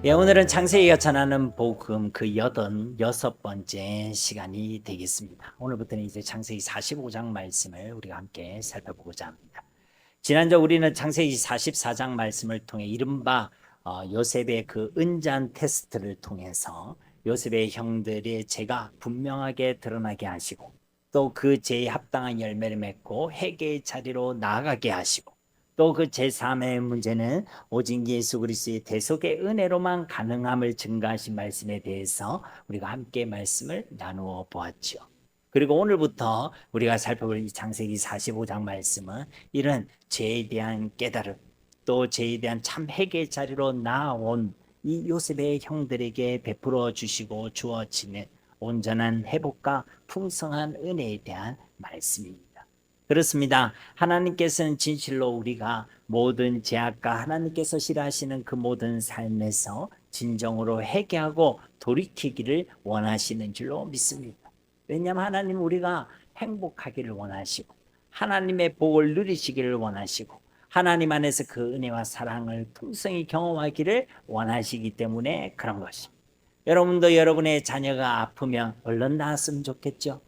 예, 오늘은 창세기가 전하는 복음 그 86번째 시간이 되겠습니다. 오늘부터는 이제 창세기 45장 말씀을 우리가 함께 살펴보고자 합니다. 지난주 우리는 창세기 44장 말씀을 통해 이른바 요셉의 그 은잔 테스트를 통해서 요셉의 형들의 죄가 분명하게 드러나게 하시고 또 그 죄에 합당한 열매를 맺고 회개의 자리로 나아가게 하시고 또 그 제3의 문제는 오직 예수 그리스도의 대속의 은혜로만 가능함을 증거하신 말씀에 대해서 우리가 함께 말씀을 나누어 보았죠. 그리고 오늘부터 우리가 살펴볼 이 창세기 45장 말씀은 이런 죄에 대한 깨달음 또 죄에 대한 참 회개의 자리로 나아온 이 요셉의 형들에게 베풀어 주시고 주어지는 온전한 회복과 풍성한 은혜에 대한 말씀입니다. 그렇습니다. 하나님께서는 진실로 우리가 모든 죄악과 하나님께서 싫어하시는 그 모든 삶에서 진정으로 회개하고 돌이키기를 원하시는 줄로 믿습니다. 왜냐하면 하나님 우리가 행복하기를 원하시고 하나님의 복을 누리시기를 원하시고 하나님 안에서 그 은혜와 사랑을 풍성히 경험하기를 원하시기 때문에 그런 것입니다. 여러분도 여러분의 자녀가 아프면 얼른 나았으면 좋겠죠.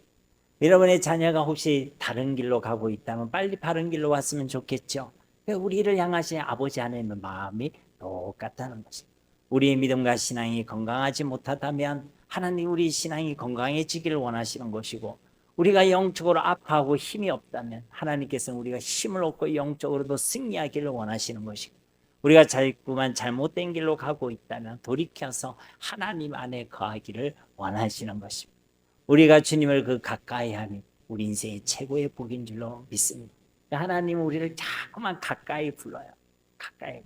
여러분의 자녀가 혹시 다른 길로 가고 있다면 빨리 바른 길로 왔으면 좋겠죠. 우리를 향하신 아버지 하나님의 마음이 똑같다는 것입니다. 우리의 믿음과 신앙이 건강하지 못하다면 하나님 우리 신앙이 건강해지기를 원하시는 것이고 우리가 영적으로 아파하고 힘이 없다면 하나님께서는 우리가 힘을 얻고 영적으로도 승리하기를 원하시는 것이고 우리가 자꾸만 잘못된 길로 가고 있다면 돌이켜서 하나님 안에 거하기를 원하시는 것입니다. 우리가 주님을 그 가까이 하니 우리 인생의 최고의 복인 줄로 믿습니다. 하나님은 우리를 자꾸만 가까이 불러요. 가까이.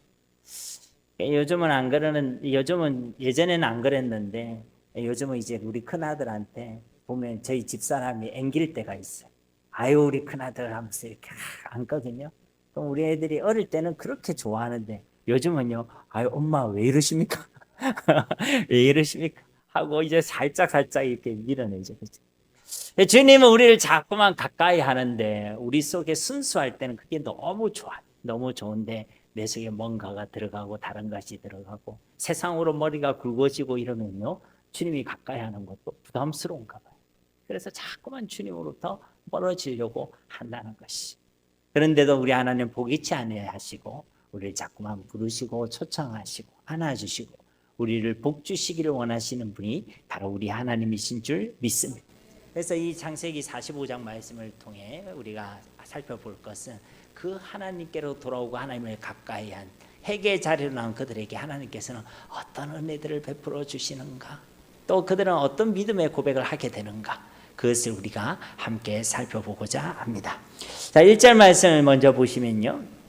요즘은 예전에는 안 그랬는데 요즘은 이제 우리 큰아들한테 보면 저희 집사람이 앵길 때가 있어요. 아유 우리 큰아들 하면서 이렇게 안거든요. 그럼 우리 애들이 어릴 때는 그렇게 좋아하는데 요즘은요. 아유 엄마 왜 이러십니까? 왜 이러십니까? 하고 이제 살짝 이렇게 밀어내죠. 그렇죠? 주님은 우리를 자꾸만 가까이 하는데 우리 속에 순수할 때는 그게 너무 좋아요. 너무 좋은데 내 속에 뭔가가 들어가고 다른 것이 들어가고 세상으로 머리가 굵어지고 이러면요. 주님이 가까이 하는 것도 부담스러운가 봐요. 그래서 자꾸만 주님으로부터 멀어지려고 한다는 것이. 그런데도 우리 하나님 포기치 아니하시고 우리를 자꾸만 부르시고 초청하시고 안아주시고 우리를 복 주시기를 원하시는 분이 바로 우리 하나님이신 줄 믿습니다. 그래서 이 창세기 45장 말씀을 통해 우리가 살펴볼 것은 그 하나님께로 돌아오고 하나님을 가까이 한 회개의 자리로 나온 그들에게 하나님께서는 어떤 은혜들을 베풀어 주시는가 또 그들은 어떤 믿음의 고백을 하게 되는가 그것을 우리가 함께 살펴보고자 합니다. 자, 1절 말씀을 먼저 보시면요.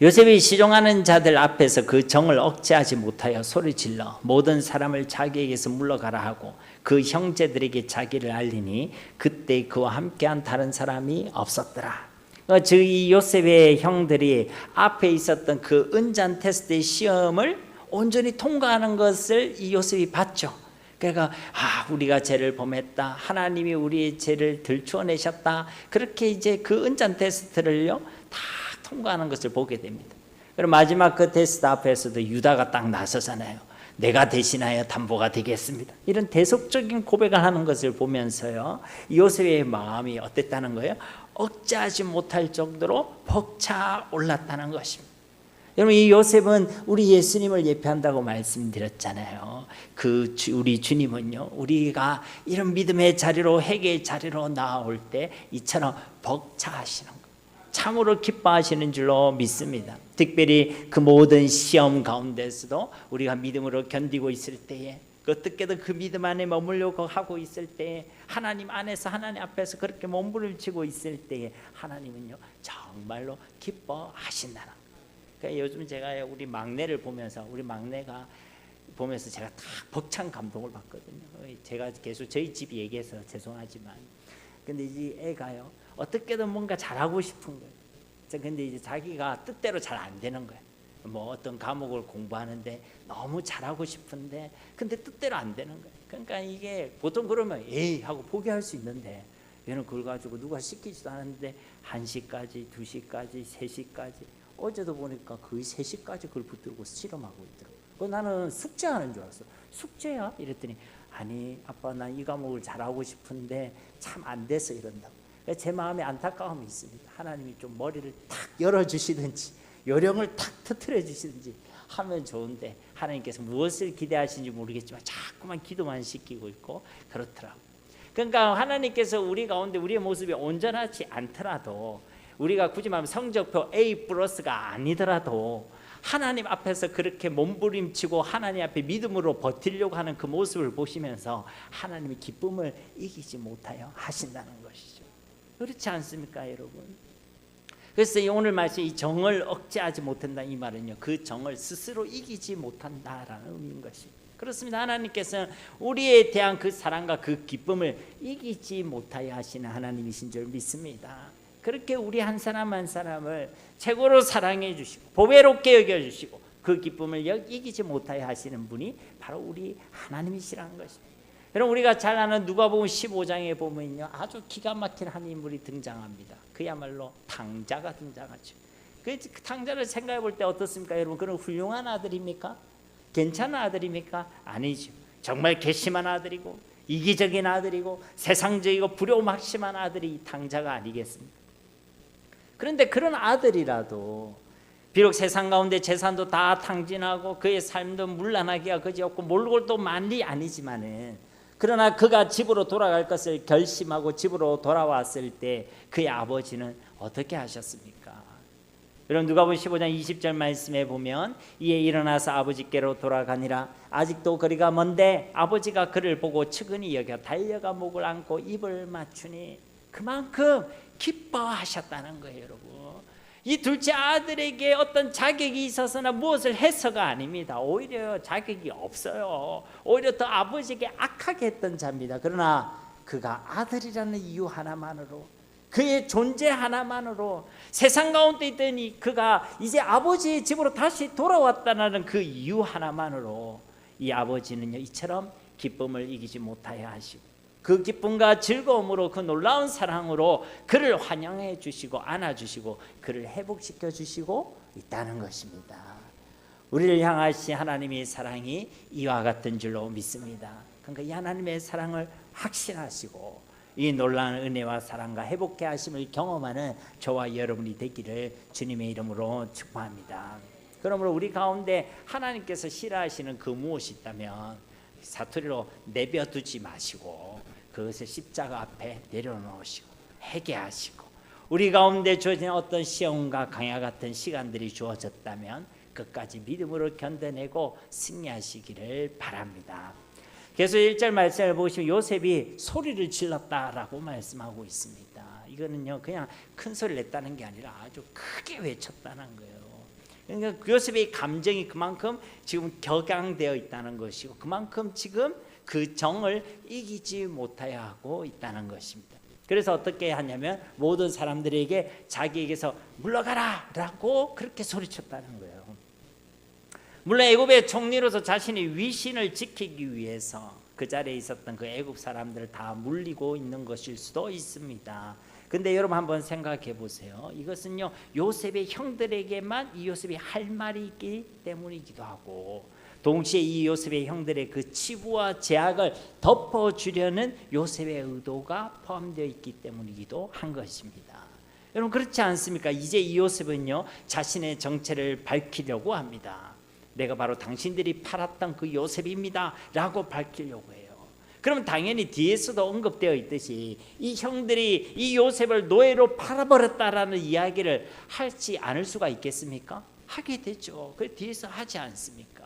요셉이 시종하는 자들 앞에서 그 정을 억제하지 못하여 소리질러 모든 사람을 자기에게서 물러가라 하고 그 형제들에게 자기를 알리니 그때 그와 함께한 다른 사람이 없었더라. 즉 이 요셉의 형들이 앞에 있었던 그 은잔 테스트의 시험을 온전히 통과하는 것을 이 요셉이 봤죠. 그러니까 우리가 죄를 범했다. 하나님이 우리의 죄를 들추어내셨다. 그렇게 이제 그 은잔 테스트를요 다 통과하는 것을 보게 됩니다. 그리고 마지막 그 테스트 앞에서도 유다가 딱 나서잖아요. 내가 대신하여 담보가 되겠습니다. 이런 대속적인 고백을 하는 것을 보면서요. 요셉의 마음이 어땠다는 거예요? 억제하지 못할 정도로 벅차 올랐다는 것입니다. 여러분 이 요셉은 우리 예수님을 예표한다고 말씀드렸잖아요. 우리 주님은요. 우리가 이런 믿음의 자리로 회개의 자리로 나아올 때 이처럼 벅차하시는 거예요. 참으로 기뻐하시는 줄로 믿습니다. 특별히 그 모든 시험 가운데서도 우리가 믿음으로 견디고 있을 때에 어떻게든 그 믿음 안에 머물려고 하고 있을 때에 하나님 안에서 하나님 앞에서 그렇게 몸부림치고 있을 때에 하나님은요 정말로 기뻐하신다는 거예요. 그러니까 요즘 제가 우리 막내를 보면서 우리 막내가 보면서 제가 다 벅찬 감동을 받거든요. 제가 계속 저희 집 얘기해서 죄송하지만 근데 이 애가요 어떻게든 뭔가 잘하고 싶은 거예요. 근데 이제 자기가 뜻대로 잘 안 되는 거예요. 뭐 어떤 과목을 공부하는데 너무 잘하고 싶은데 근데 뜻대로 안 되는 거예요. 그러니까 이게 보통 그러면 에이 하고 포기할 수 있는데 얘는 그걸 가지고 누가 시키지도 않았는데 1시까지 2시까지 3시까지 어제도 보니까 거의 3시까지 그걸 붙들고 실험하고 있더라고요. 나는 숙제하는 줄 알았어. 숙제야? 이랬더니 아니 아빠 나 이 과목을 잘하고 싶은데 참 안 돼서 이런다고. 제 마음에 안타까움이 있습니다. 하나님이 좀 머리를 탁 열어주시든지 요령을 탁 터트려 주시든지 하면 좋은데 하나님께서 무엇을 기대하시는지 모르겠지만 자꾸만 기도만 시키고 있고 그렇더라고요. 그러니까 하나님께서 우리 가운데 우리의 모습이 온전하지 않더라도 우리가 굳이 말하면 성적표 A+가 아니더라도 하나님 앞에서 그렇게 몸부림치고 하나님 앞에 믿음으로 버티려고 하는 그 모습을 보시면서 하나님의 기쁨을 이기지 못하여 하신다는 것이죠. 그렇지 않습니까 여러분? 그래서 오늘 말씀 이 정을 억제하지 못한다 이 말은요 그 정을 스스로 이기지 못한다라는 의미인 것입니다. 그렇습니다. 하나님께서는 우리에 대한 그 사랑과 그 기쁨을 이기지 못하여 하시는 하나님이신 줄 믿습니다. 그렇게 우리 한 사람 한 사람을 최고로 사랑해 주시고 보배롭게 여겨주시고 그 기쁨을 이기지 못하여 하시는 분이 바로 우리 하나님이시라는 것입니다. 여러분 우리가 잘 아는 누가복음 15장에 보면요 아주 기가 막힌 한 인물이 등장합니다. 그야말로 탕자가 등장하죠. 그 탕자를 생각해 볼 때 어떻습니까 여러분? 그런 훌륭한 아들입니까? 괜찮은 아들입니까? 아니죠. 정말 괘씸한 아들이고 이기적인 아들이고 세상적이고 불효막심한 아들이 탕자가 아니겠습니까? 그런데 그런 아들이라도 비록 세상 가운데 재산도 다 탕진하고 그의 삶도 문란하기가 그지없고 몰골도 만리 아니지만은 그러나 그가 집으로 돌아갈 것을 결심하고 집으로 돌아왔을 때 그의 아버지는 어떻게 하셨습니까? 여러분 누가복음 15장 20절 말씀에 보면 이에 일어나서 아버지께로 돌아가니라 아직도 거리가 먼데 아버지가 그를 보고 측은히 여겨 달려가 목을 안고 입을 맞추니 그만큼 기뻐하셨다는 거예요 여러분. 이 둘째 아들에게 어떤 자격이 있어서나 무엇을 해서가 아닙니다. 오히려 자격이 없어요. 오히려 더 아버지에게 악하게 했던 자입니다. 그러나 그가 아들이라는 이유 하나만으로 그의 존재 하나만으로 세상 가운데 있더니 그가 이제 아버지의 집으로 다시 돌아왔다는 그 이유 하나만으로 이 아버지는요 이처럼 기쁨을 이기지 못하여 하시고 그 기쁨과 즐거움으로 그 놀라운 사랑으로 그를 환영해 주시고 안아주시고 그를 회복시켜 주시고 있다는 것입니다. 우리를 향하신 하나님의 사랑이 이와 같은 줄로 믿습니다. 그러니까 이 하나님의 사랑을 확신하시고 이 놀라운 은혜와 사랑과 회복케 하심을 경험하는 저와 여러분이 되기를 주님의 이름으로 축복합니다. 그러므로 우리 가운데 하나님께서 싫어하시는 그 무엇이 있다면 사투리로 내버두지 마시고 그것을 십자가 앞에 내려놓으시고 회개하시고 우리 가운데 주어진 어떤 시험과 강야 같은 시간들이 주어졌다면 끝까지 믿음으로 견뎌내고 승리하시기를 바랍니다. 그래서 1절 말씀을 보시면 요셉이 소리를 질렀다라고 말씀하고 있습니다. 이거는요 그냥 큰 소리를 냈다는 게 아니라 아주 크게 외쳤다는 거예요. 그러니까 요셉의 감정이 그만큼 지금 격양되어 있다는 것이고 그만큼 지금 그 정을 이기지 못하여 하고 있다는 것입니다. 그래서 어떻게 하냐면 모든 사람들에게 자기에게서 물러가라 라고 그렇게 소리쳤다는 거예요. 물론 애굽의 총리로서 자신의 위신을 지키기 위해서 그 자리에 있었던 그 애굽 사람들을 다 물리고 있는 것일 수도 있습니다. 근데 여러분 한번 생각해 보세요. 이것은요 요셉의 형들에게만 이 요셉이 할 말이 있기 때문이기도 하고 동시에 이 요셉의 형들의 그 치부와 제약을 덮어주려는 요셉의 의도가 포함되어 있기 때문이기도 한 것입니다. 여러분 그렇지 않습니까? 이제 이 요셉은요 자신의 정체를 밝히려고 합니다. 내가 바로 당신들이 팔았던 그 요셉입니다 라고 밝히려고 해요. 그러면 당연히 뒤에서도 언급되어 있듯이 이 형들이 이 요셉을 노예로 팔아버렸다라는 이야기를 하지 않을 수가 있겠습니까? 하게 되죠. 그 뒤에서 하지 않습니까?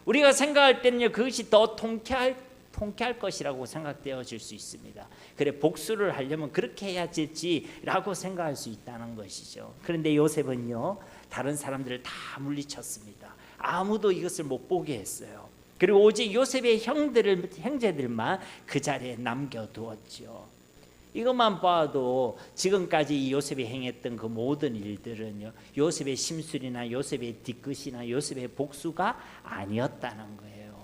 우리가 생각할 때는요 그것이 더 통쾌할 것이라고 생각되어질 수 있습니다. 그래 복수를 하려면 그렇게 해야 되지라고 생각할 수 있다는 것이죠. 그런데 요셉은요 다른 사람들을 다 물리쳤습니다. 아무도 이것을 못 보게 했어요. 그리고 오직 요셉의 형제들만 그 자리에 남겨두었죠. 이것만 봐도 지금까지 이 요셉이 행했던 그 모든 일들은요 요셉의 심술이나 요셉의 뒤끝이나 요셉의 복수가 아니었다는 거예요.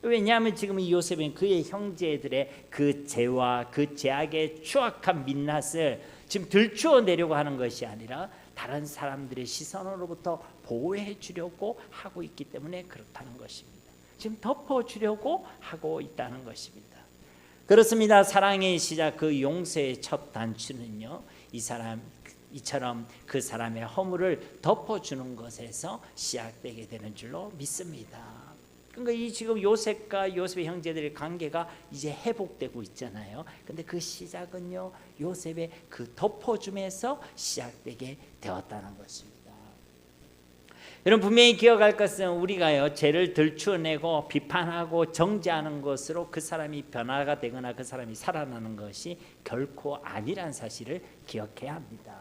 왜냐하면 지금 이 요셉은 그의 형제들의 그 죄와 그 죄악의 추악한 민낯을 지금 들추어내려고 하는 것이 아니라 다른 사람들의 시선으로부터 보호해 주려고 하고 있기 때문에 그렇다는 것입니다. 지금 덮어주려고 하고 있다는 것입니다. 그렇습니다. 사랑의 시작, 그 용서의 첫 단추는요, 이처럼 그 사람의 허물을 덮어주는 것에서 시작되게 되는 줄로 믿습니다. 그러니까 이 지금 요셉과 요셉의 형제들의 관계가 이제 회복되고 있잖아요. 근데 그 시작은요, 요셉의 그 덮어줌에서 시작되게 되었다는 것입니다. 여러분 분명히 기억할 것은 우리가요, 죄를 들추어내고 비판하고 정죄하는 것으로 그 사람이 변화가 되거나 그 사람이 살아나는 것이 결코 아니란 사실을 기억해야 합니다.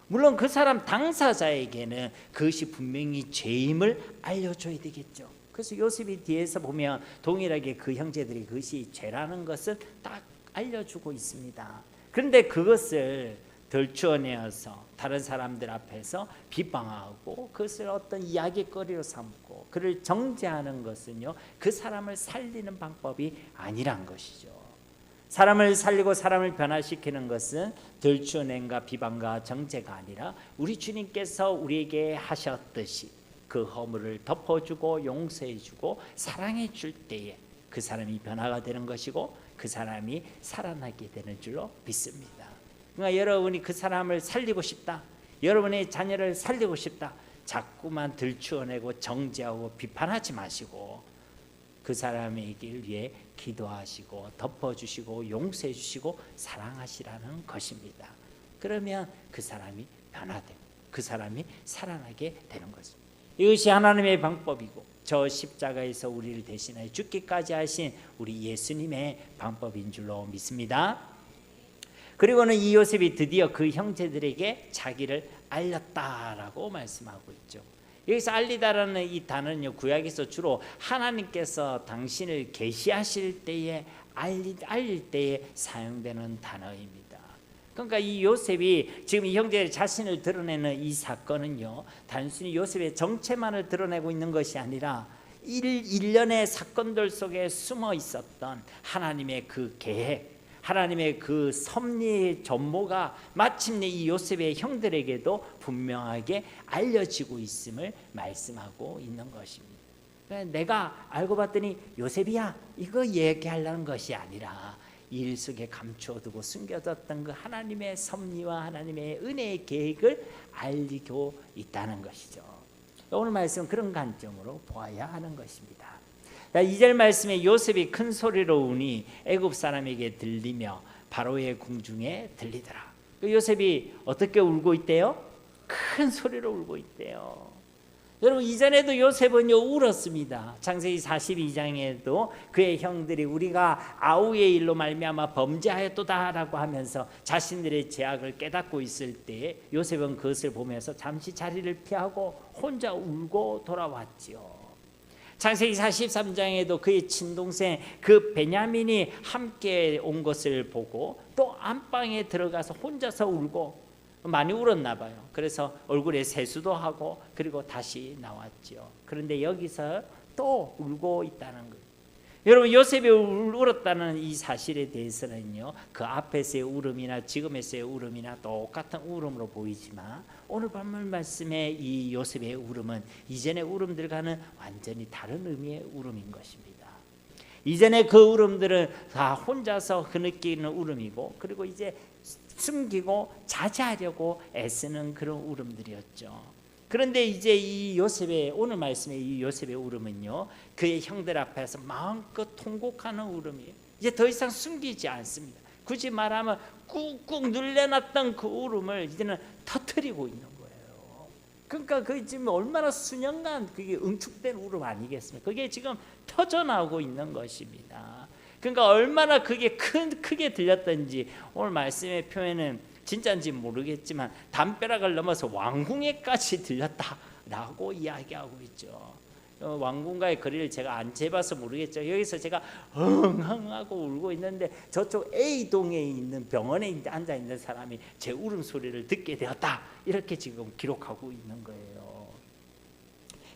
물론 그 사람 당사자에게는 그것이 분명히 죄임을 알려줘야 되겠죠. 그래서 요셉이 뒤에서 보면 동일하게 그 형제들이 그것이 죄라는 것을 딱 알려주고 있습니다. 그런데 그것을 들추어내어서 다른 사람들 앞에서 비방하고 그것을 어떤 이야기거리로 삼고 그를 정죄하는 것은요, 그 사람을 살리는 방법이 아니란 것이죠. 사람을 살리고 사람을 변화시키는 것은 들추어냄과 비방과 정죄가 아니라 우리 주님께서 우리에게 하셨듯이 그 허물을 덮어주고 용서해주고 사랑해줄 때에 그 사람이 변화가 되는 것이고 그 사람이 살아나게 되는 줄로 믿습니다. 그러니까 여러분이 그 사람을 살리고 싶다, 여러분의 자녀를 살리고 싶다, 자꾸만 들추어내고 정죄하고 비판하지 마시고 그 사람의 길 위해 기도하시고 덮어주시고 용서해 주시고 사랑하시라는 것입니다. 그러면 그 사람이 변화되고 그 사람이 살아나게 되는 것입니다. 이것이 하나님의 방법이고 저 십자가에서 우리를 대신하여 죽기까지 하신 우리 예수님의 방법인 줄로 믿습니다. 그리고는 이 요셉이 드디어 그 형제들에게 자기를 알렸다라고 말씀하고 있죠. 여기서 알리다라는 이 단어는요, 구약에서 주로 하나님께서 당신을 계시하실 때에 알릴 때에 사용되는 단어입니다. 그러니까 이 요셉이 지금 이 형제의 자신을 드러내는 이 사건은요, 단순히 요셉의 정체만을 드러내고 있는 것이 아니라 일련의 사건들 속에 숨어 있었던 하나님의 그 계획, 하나님의 그 섭리의 전모가 마침내 이 요셉의 형들에게도 분명하게 알려지고 있음을 말씀하고 있는 것입니다. 내가 알고 봤더니 요셉이야, 이거 얘기하려는 것이 아니라 일 속에 감추어두고 숨겨뒀던 그 하나님의 섭리와 하나님의 은혜의 계획을 알리고 있다는 것이죠. 오늘 말씀은 그런 관점으로 보아야 하는 것입니다. 2절 말씀에 요셉이 큰 소리로 우니 애굽 사람에게 들리며 바로의 궁중에 들리더라. 요셉이 어떻게 울고 있대요? 큰 소리로 울고 있대요. 여러분 이전에도 요셉은요 울었습니다. 창세기 42장에도 그의 형들이 우리가 아우의 일로 말미암아 범죄하였도다라고 하면서 자신들의 죄악을 깨닫고 있을 때 요셉은 그것을 보면서 잠시 자리를 피하고 혼자 울고 돌아왔지요. 창세기 43장에도 그의 친동생 그 베냐민이 함께 온 것을 보고 또 안방에 들어가서 혼자서 울고 많이 울었나 봐요. 그래서 얼굴에 세수도 하고 그리고 다시 나왔죠. 그런데 여기서 또 울고 있다는 거예요. 여러분 요셉이 울었다는 이 사실에 대해서는요, 그 앞에서의 울음이나 지금에서의 울음이나 똑같은 울음으로 보이지만 오늘 본문 말씀의 이 요셉의 울음은 이전의 울음들과는 완전히 다른 의미의 울음인 것입니다. 이전에 그 울음들은 다 혼자서 흐느끼는 울음이고 그리고 이제 숨기고 자제하려고 애쓰는 그런 울음들이었죠. 그런데 이제 이 요셉의 오늘 말씀의 이 요셉의 울음은요, 그의 형들 앞에서 마음껏 통곡하는 울음이에요. 이제 더 이상 숨기지 않습니다. 굳이 말하면 꾹꾹 눌려놨던 그 울음을 이제는 터뜨리고 있는 거예요. 그러니까 그 지금 얼마나 수년간 그게 응축된 울음 아니겠습니까? 그게 지금 터져나오고 있는 것입니다. 그러니까 얼마나 그게 크게 들렸던지 오늘 말씀의 표현은 진짜인지 모르겠지만 담벼락을 넘어서 왕궁에까지 들렸다라고 이야기하고 있죠. 왕궁과의 거리를 제가 안 재봐서 모르겠죠. 여기서 제가 엉엉하고 울고 있는데 저쪽 A동에 있는 병원에 앉아 있는 사람이 제 울음소리를 듣게 되었다, 이렇게 지금 기록하고 있는 거예요.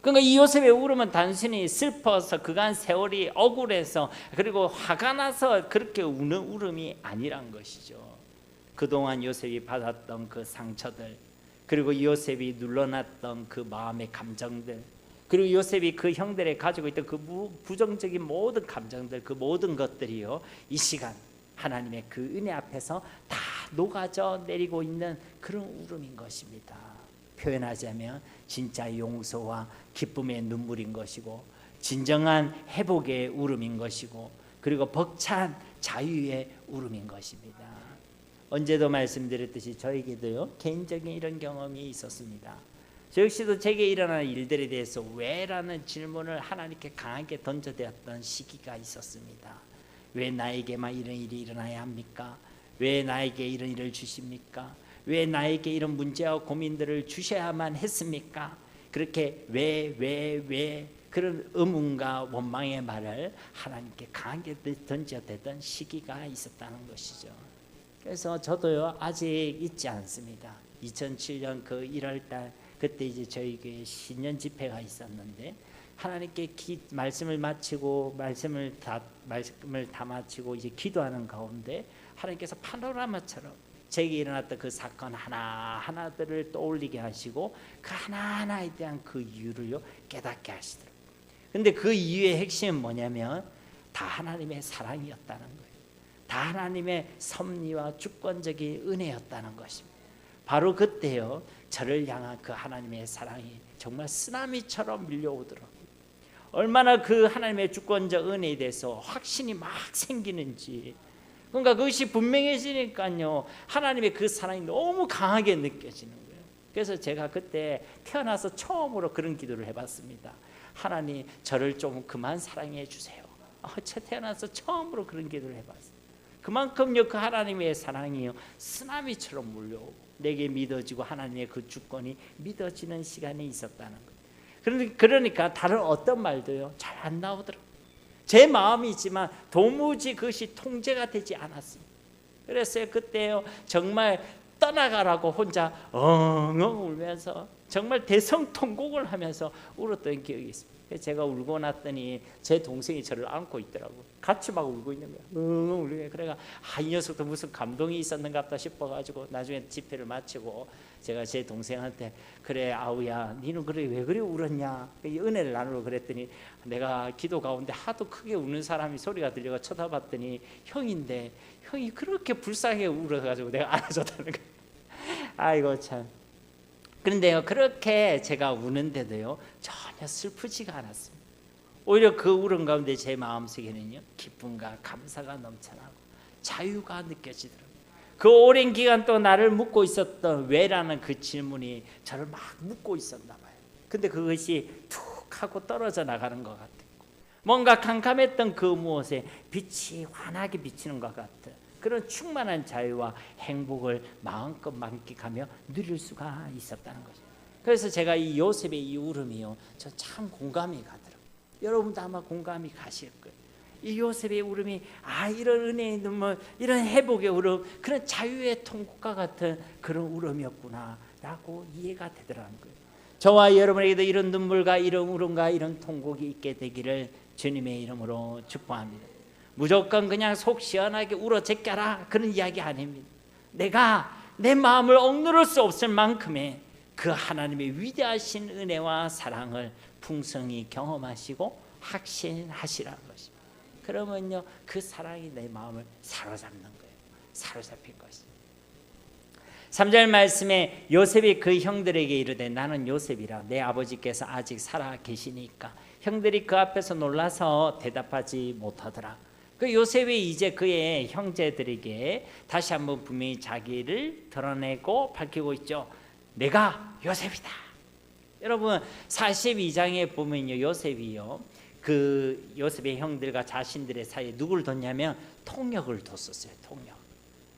그러니까 이 요셉의 울음은 단순히 슬퍼서 그간 세월이 억울해서 그리고 화가 나서 그렇게 우는 울음이 아니란 것이죠. 그동안 요셉이 받았던 그 상처들, 그리고 요셉이 눌러놨던 그 마음의 감정들, 그리고 요셉이 그 형들에 가지고 있던 그 부정적인 모든 감정들, 그 모든 것들이요, 이 시간 하나님의 그 은혜 앞에서 다 녹아져 내리고 있는 그런 울음인 것입니다. 표현하자면 진짜 용서와 기쁨의 눈물인 것이고, 진정한 회복의 울음인 것이고, 그리고 벅찬 자유의 울음인 것입니다. 언제도 말씀드렸듯이 저에게도요, 개인적인 이런 경험이 있었습니다. 저 역시도 제게 일어나는 일들에 대해서 왜라는 질문을 하나님께 강하게 던져대었던 시기가 있었습니다. 왜 나에게만 이런 일이 일어나야 합니까? 왜 나에게 이런 일을 주십니까? 왜 나에게 이런 문제와 고민들을 주셔야만 했습니까? 그렇게 왜 그런 의문과 원망의 말을 하나님께 강하게 던져대던 시기가 있었다는 것이죠. 그래서 저도요, 아직 잊지 않습니다. 2007년 그 1월달, 그때 이제 저희 교회 신년 집회가 있었는데, 하나님께 말씀을 마치고 말씀을 다 마치고 이제 기도하는 가운데 하나님께서 파노라마처럼 제게 일어났던 그 사건 하나하나들을 떠올리게 하시고, 그 하나하나에 대한 그 이유를요, 깨닫게 하시더라고요. 근데 그 이유의 핵심은 뭐냐면 다 하나님의 사랑이었다는 거예요. 다 하나님의 섭리와 주권적인 은혜였다는 것입니다. 바로 그때요, 저를 향한 그 하나님의 사랑이 정말 쓰나미처럼 밀려오더라고요. 얼마나 그 하나님의 주권적 은혜에 대해서 확신이 막 생기는지, 그러니까 그것이 분명해지니까요, 하나님의 그 사랑이 너무 강하게 느껴지는 거예요. 그래서 제가 그때 태어나서 처음으로 그런 기도를 해봤습니다. 하나님, 저를 좀 그만 사랑해 주세요. 태어나서 처음으로 그런 기도를 해봤어요. 그만큼요, 그 하나님의 사랑이요, 쓰나미처럼 몰려오고 내게 믿어지고 하나님의 그 주권이 믿어지는 시간이 있었다는 거예요. 그러니까 다른 어떤 말도요, 잘 안 나오더라고요. 제 마음이지만 도무지 그것이 통제가 되지 않았습니다. 그래서 그때요, 정말 떠나가라고 혼자 엉엉 울면서 정말 대성통곡을 하면서 울었던 기억이 있습니다. 제가 울고 났더니 제 동생이 저를 안고 있더라고요. 같이 막 울고 있는 거야. 엉엉 울고. 그래가 이 녀석도 무슨 감동이 있었는가 보다 싶어가지고 나중에 집회를 마치고 제가 제 동생한테, 그래 아우야, 니는 그래 왜 그래 울었냐, 은혜를 나누고 그랬더니, 내가 기도 가운데 하도 크게 우는 사람이 소리가 들려가 쳐다봤더니 형인데, 형이 그렇게 불쌍하게 울어가지고 내가 안아줬다는 거예요. 아이고 참. 그런데요, 그렇게 제가 우는데도요, 전혀 슬프지가 않았습니다. 오히려 그 울음 가운데 제 마음속에는요, 기쁨과 감사가 넘쳐나고 자유가 느껴지더라고요. 그 오랜 기간 동안 나를 묻고 있었던 왜라는 그 질문이 저를 막 묻고 있었나 봐요. 근데 그것이 툭 하고 떨어져 나가는 것 같았고, 뭔가 캄캄했던 그 무엇에 빛이 환하게 비치는 것 같은 그런 충만한 자유와 행복을 마음껏 만끽하며 누릴 수가 있었다는 거죠. 그래서 제가 이 요셉의 이 울음이요, 저 참 공감이 가더라고요. 여러분도 아마 공감이 가실 거예요. 이 요셉의 울음이 이런 은혜의 눈물, 이런 회복의 울음, 그런 자유의 통곡과 같은 그런 울음이었구나 라고 이해가 되더라는 거예요. 저와 여러분에게도 이런 눈물과 이런 울음과 이런 통곡이 있게 되기를 주님의 이름으로 축복합니다. 무조건 그냥 속 시원하게 울어 제껴라, 그런 이야기 아닙니다. 내가 내 마음을 억누를 수 없을 만큼의 그 하나님의 위대하신 은혜와 사랑을 풍성히 경험하시고 확신하시라는 것입니다. 그러면요, 그 사랑이 내 마음을 사로잡는 거예요. 사로잡힐 것입니다. 3절 말씀에 요셉이 그 형들에게 이르되, 나는 요셉이라 내 아버지께서 아직 살아 계시니까. 형들이 그 앞에서 놀라서 대답하지 못하더라. 그 요셉이 이제 그의 형제들에게 다시 한번 분명히 자기를 드러내고 밝히고 있죠. 내가 요셉이다. 여러분 42장에 보면요, 요셉이요, 그 요셉의 형들과 자신들의 사이에 누구를 뒀냐면 통역을 뒀었어요. 통역.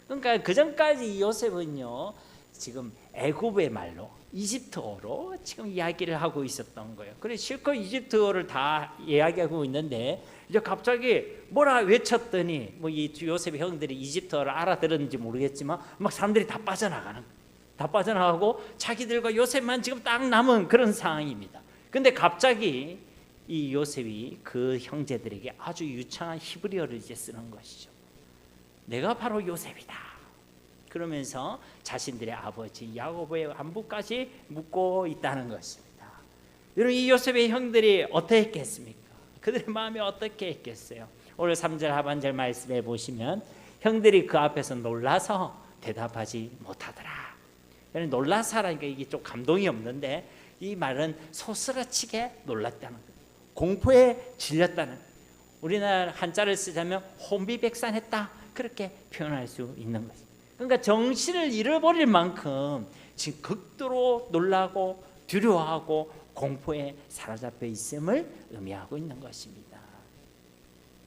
그러니까 그 전까지 요셉은요, 지금 애굽의 말로 이집트어로 지금 이야기를 하고 있었던 거예요. 그래서 실컷 이집트어를 다 이야기하고 있는데 이제 갑자기 뭐라 외쳤더니, 뭐 이 요셉의 형들이 이집트어를 알아들었는지 모르겠지만 막 사람들이 다 빠져나가는 거예요. 다 빠져나가고 자기들과 요셉만 지금 딱 남은 그런 상황입니다. 근데 갑자기 이 요셉이 그 형제들에게 아주 유창한 히브리어를 이제 쓰는 것이죠. 내가 바로 요셉이다. 그러면서 자신들의 아버지 야곱의 안부까지 묻고 있다는 것입니다. 여러분, 이 요셉의 형들이 어떻게 했겠습니까? 그들의 마음이 어떻게 했겠어요? 오늘 3절 하반절 말씀해 보시면 형들이 그 앞에서 놀라서 대답하지 못하더라. 놀라서 하라니까 이게 좀 감동이 없는데, 이 말은 소스라치게 놀랐다는 거예요. 공포에 질렸다는 거예요. 우리나라 한자를 쓰자면 혼비백산했다, 그렇게 표현할 수 있는 거죠. 그러니까 정신을 잃어버릴 만큼 지금 극도로 놀라고 두려워하고 공포에 사로잡혀 있음을 의미하고 있는 것입니다.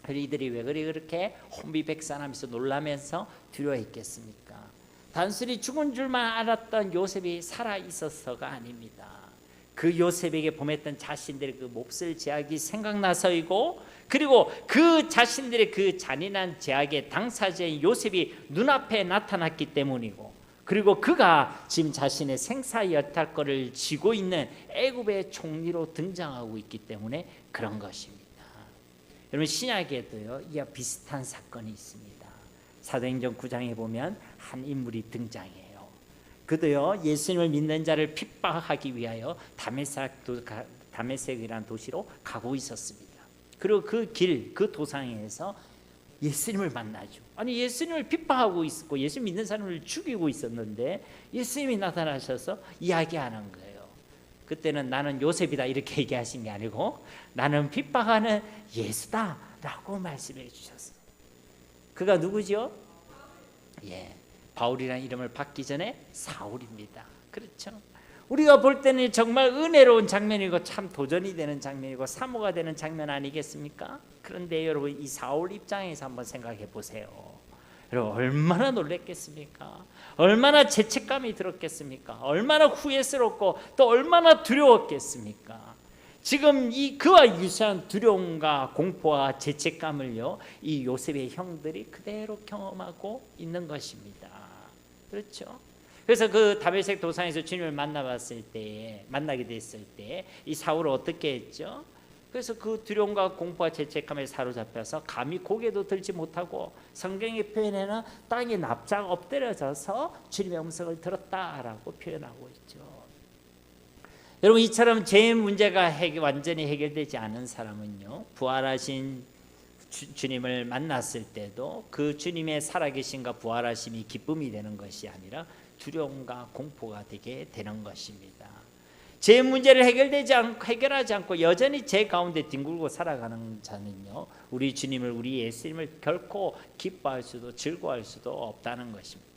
이들이 왜 그렇게 혼비백산하면서 놀라면서 두려워했겠습니까? 단순히 죽은 줄만 알았던 요셉이 살아 있어서가 아닙니다. 그 요셉에게 범했던 자신들의 그 몹쓸 죄악이 생각나서이고, 그리고 그 자신들의 그 잔인한 죄악의 당사자인 요셉이 눈앞에 나타났기 때문이고, 그리고 그가 지금 자신의 생사여탈권을 쥐고 있는 애굽의 총리로 등장하고 있기 때문에 그런 것입니다. 여러분, 신약에도요 이와 비슷한 사건이 있습니다. 사도행전 9장에 보면 한 인물이 등장해요. 그도요 예수님을 믿는 자를 핍박하기 위하여 다메섹이라는 도시로 가고 있었습니다. 그리고 그 길, 그 도상에서 예수님을 만나죠. 아니, 예수님을 핍박하고 있었고 예수 믿는 사람을 죽이고 있었는데 예수님이 나타나셔서 이야기하는 거예요. 그때는 나는 요셉이다 이렇게 얘기하신 게 아니고 나는 핍박하는 예수다 라고 말씀해 주셨어요. 그가 누구죠? 바울이라는 이름을 받기 전에 사울입니다. 그렇죠? 우리가 볼 때는 정말 은혜로운 장면이고 참 도전이 되는 장면이고 사모가 되는 장면 아니겠습니까? 그런데 여러분, 이 사울 입장에서 한번 생각해 보세요. 여러분, 얼마나 놀랬겠습니까? 얼마나 죄책감이 들었겠습니까? 얼마나 후회스럽고 또 얼마나 두려웠겠습니까? 지금 이 그와 유사한 두려움과 공포와 죄책감을요 이 요셉의 형들이 그대로 경험하고 있는 것입니다. 그렇죠? 그래서 그 다메섹 도상에서 주님을 만나게 됐을 때 이 사울은 어떻게 했죠? 그래서 그 두려움과 공포와 죄책감에 사로잡혀서 감히 고개도 들지 못하고, 성경의 표현에는 땅에 납작 엎드려져서 주님의 음성을 들었다라고 표현하고 있죠. 여러분, 이처럼 죄의 문제가 완전히 해결되지 않은 사람은요 부활하신 주님을 만났을 때도 그 주님의 살아계심과 부활하심이 기쁨이 되는 것이 아니라 두려움과 공포가 되게 되는 것입니다. 죄 문제를 해결하지 않고 여전히 죄 가운데 뒹굴고 살아가는 자는요 우리 주님을, 우리 예수님을 결코 기뻐할 수도 즐거워할 수도 없다는 것입니다.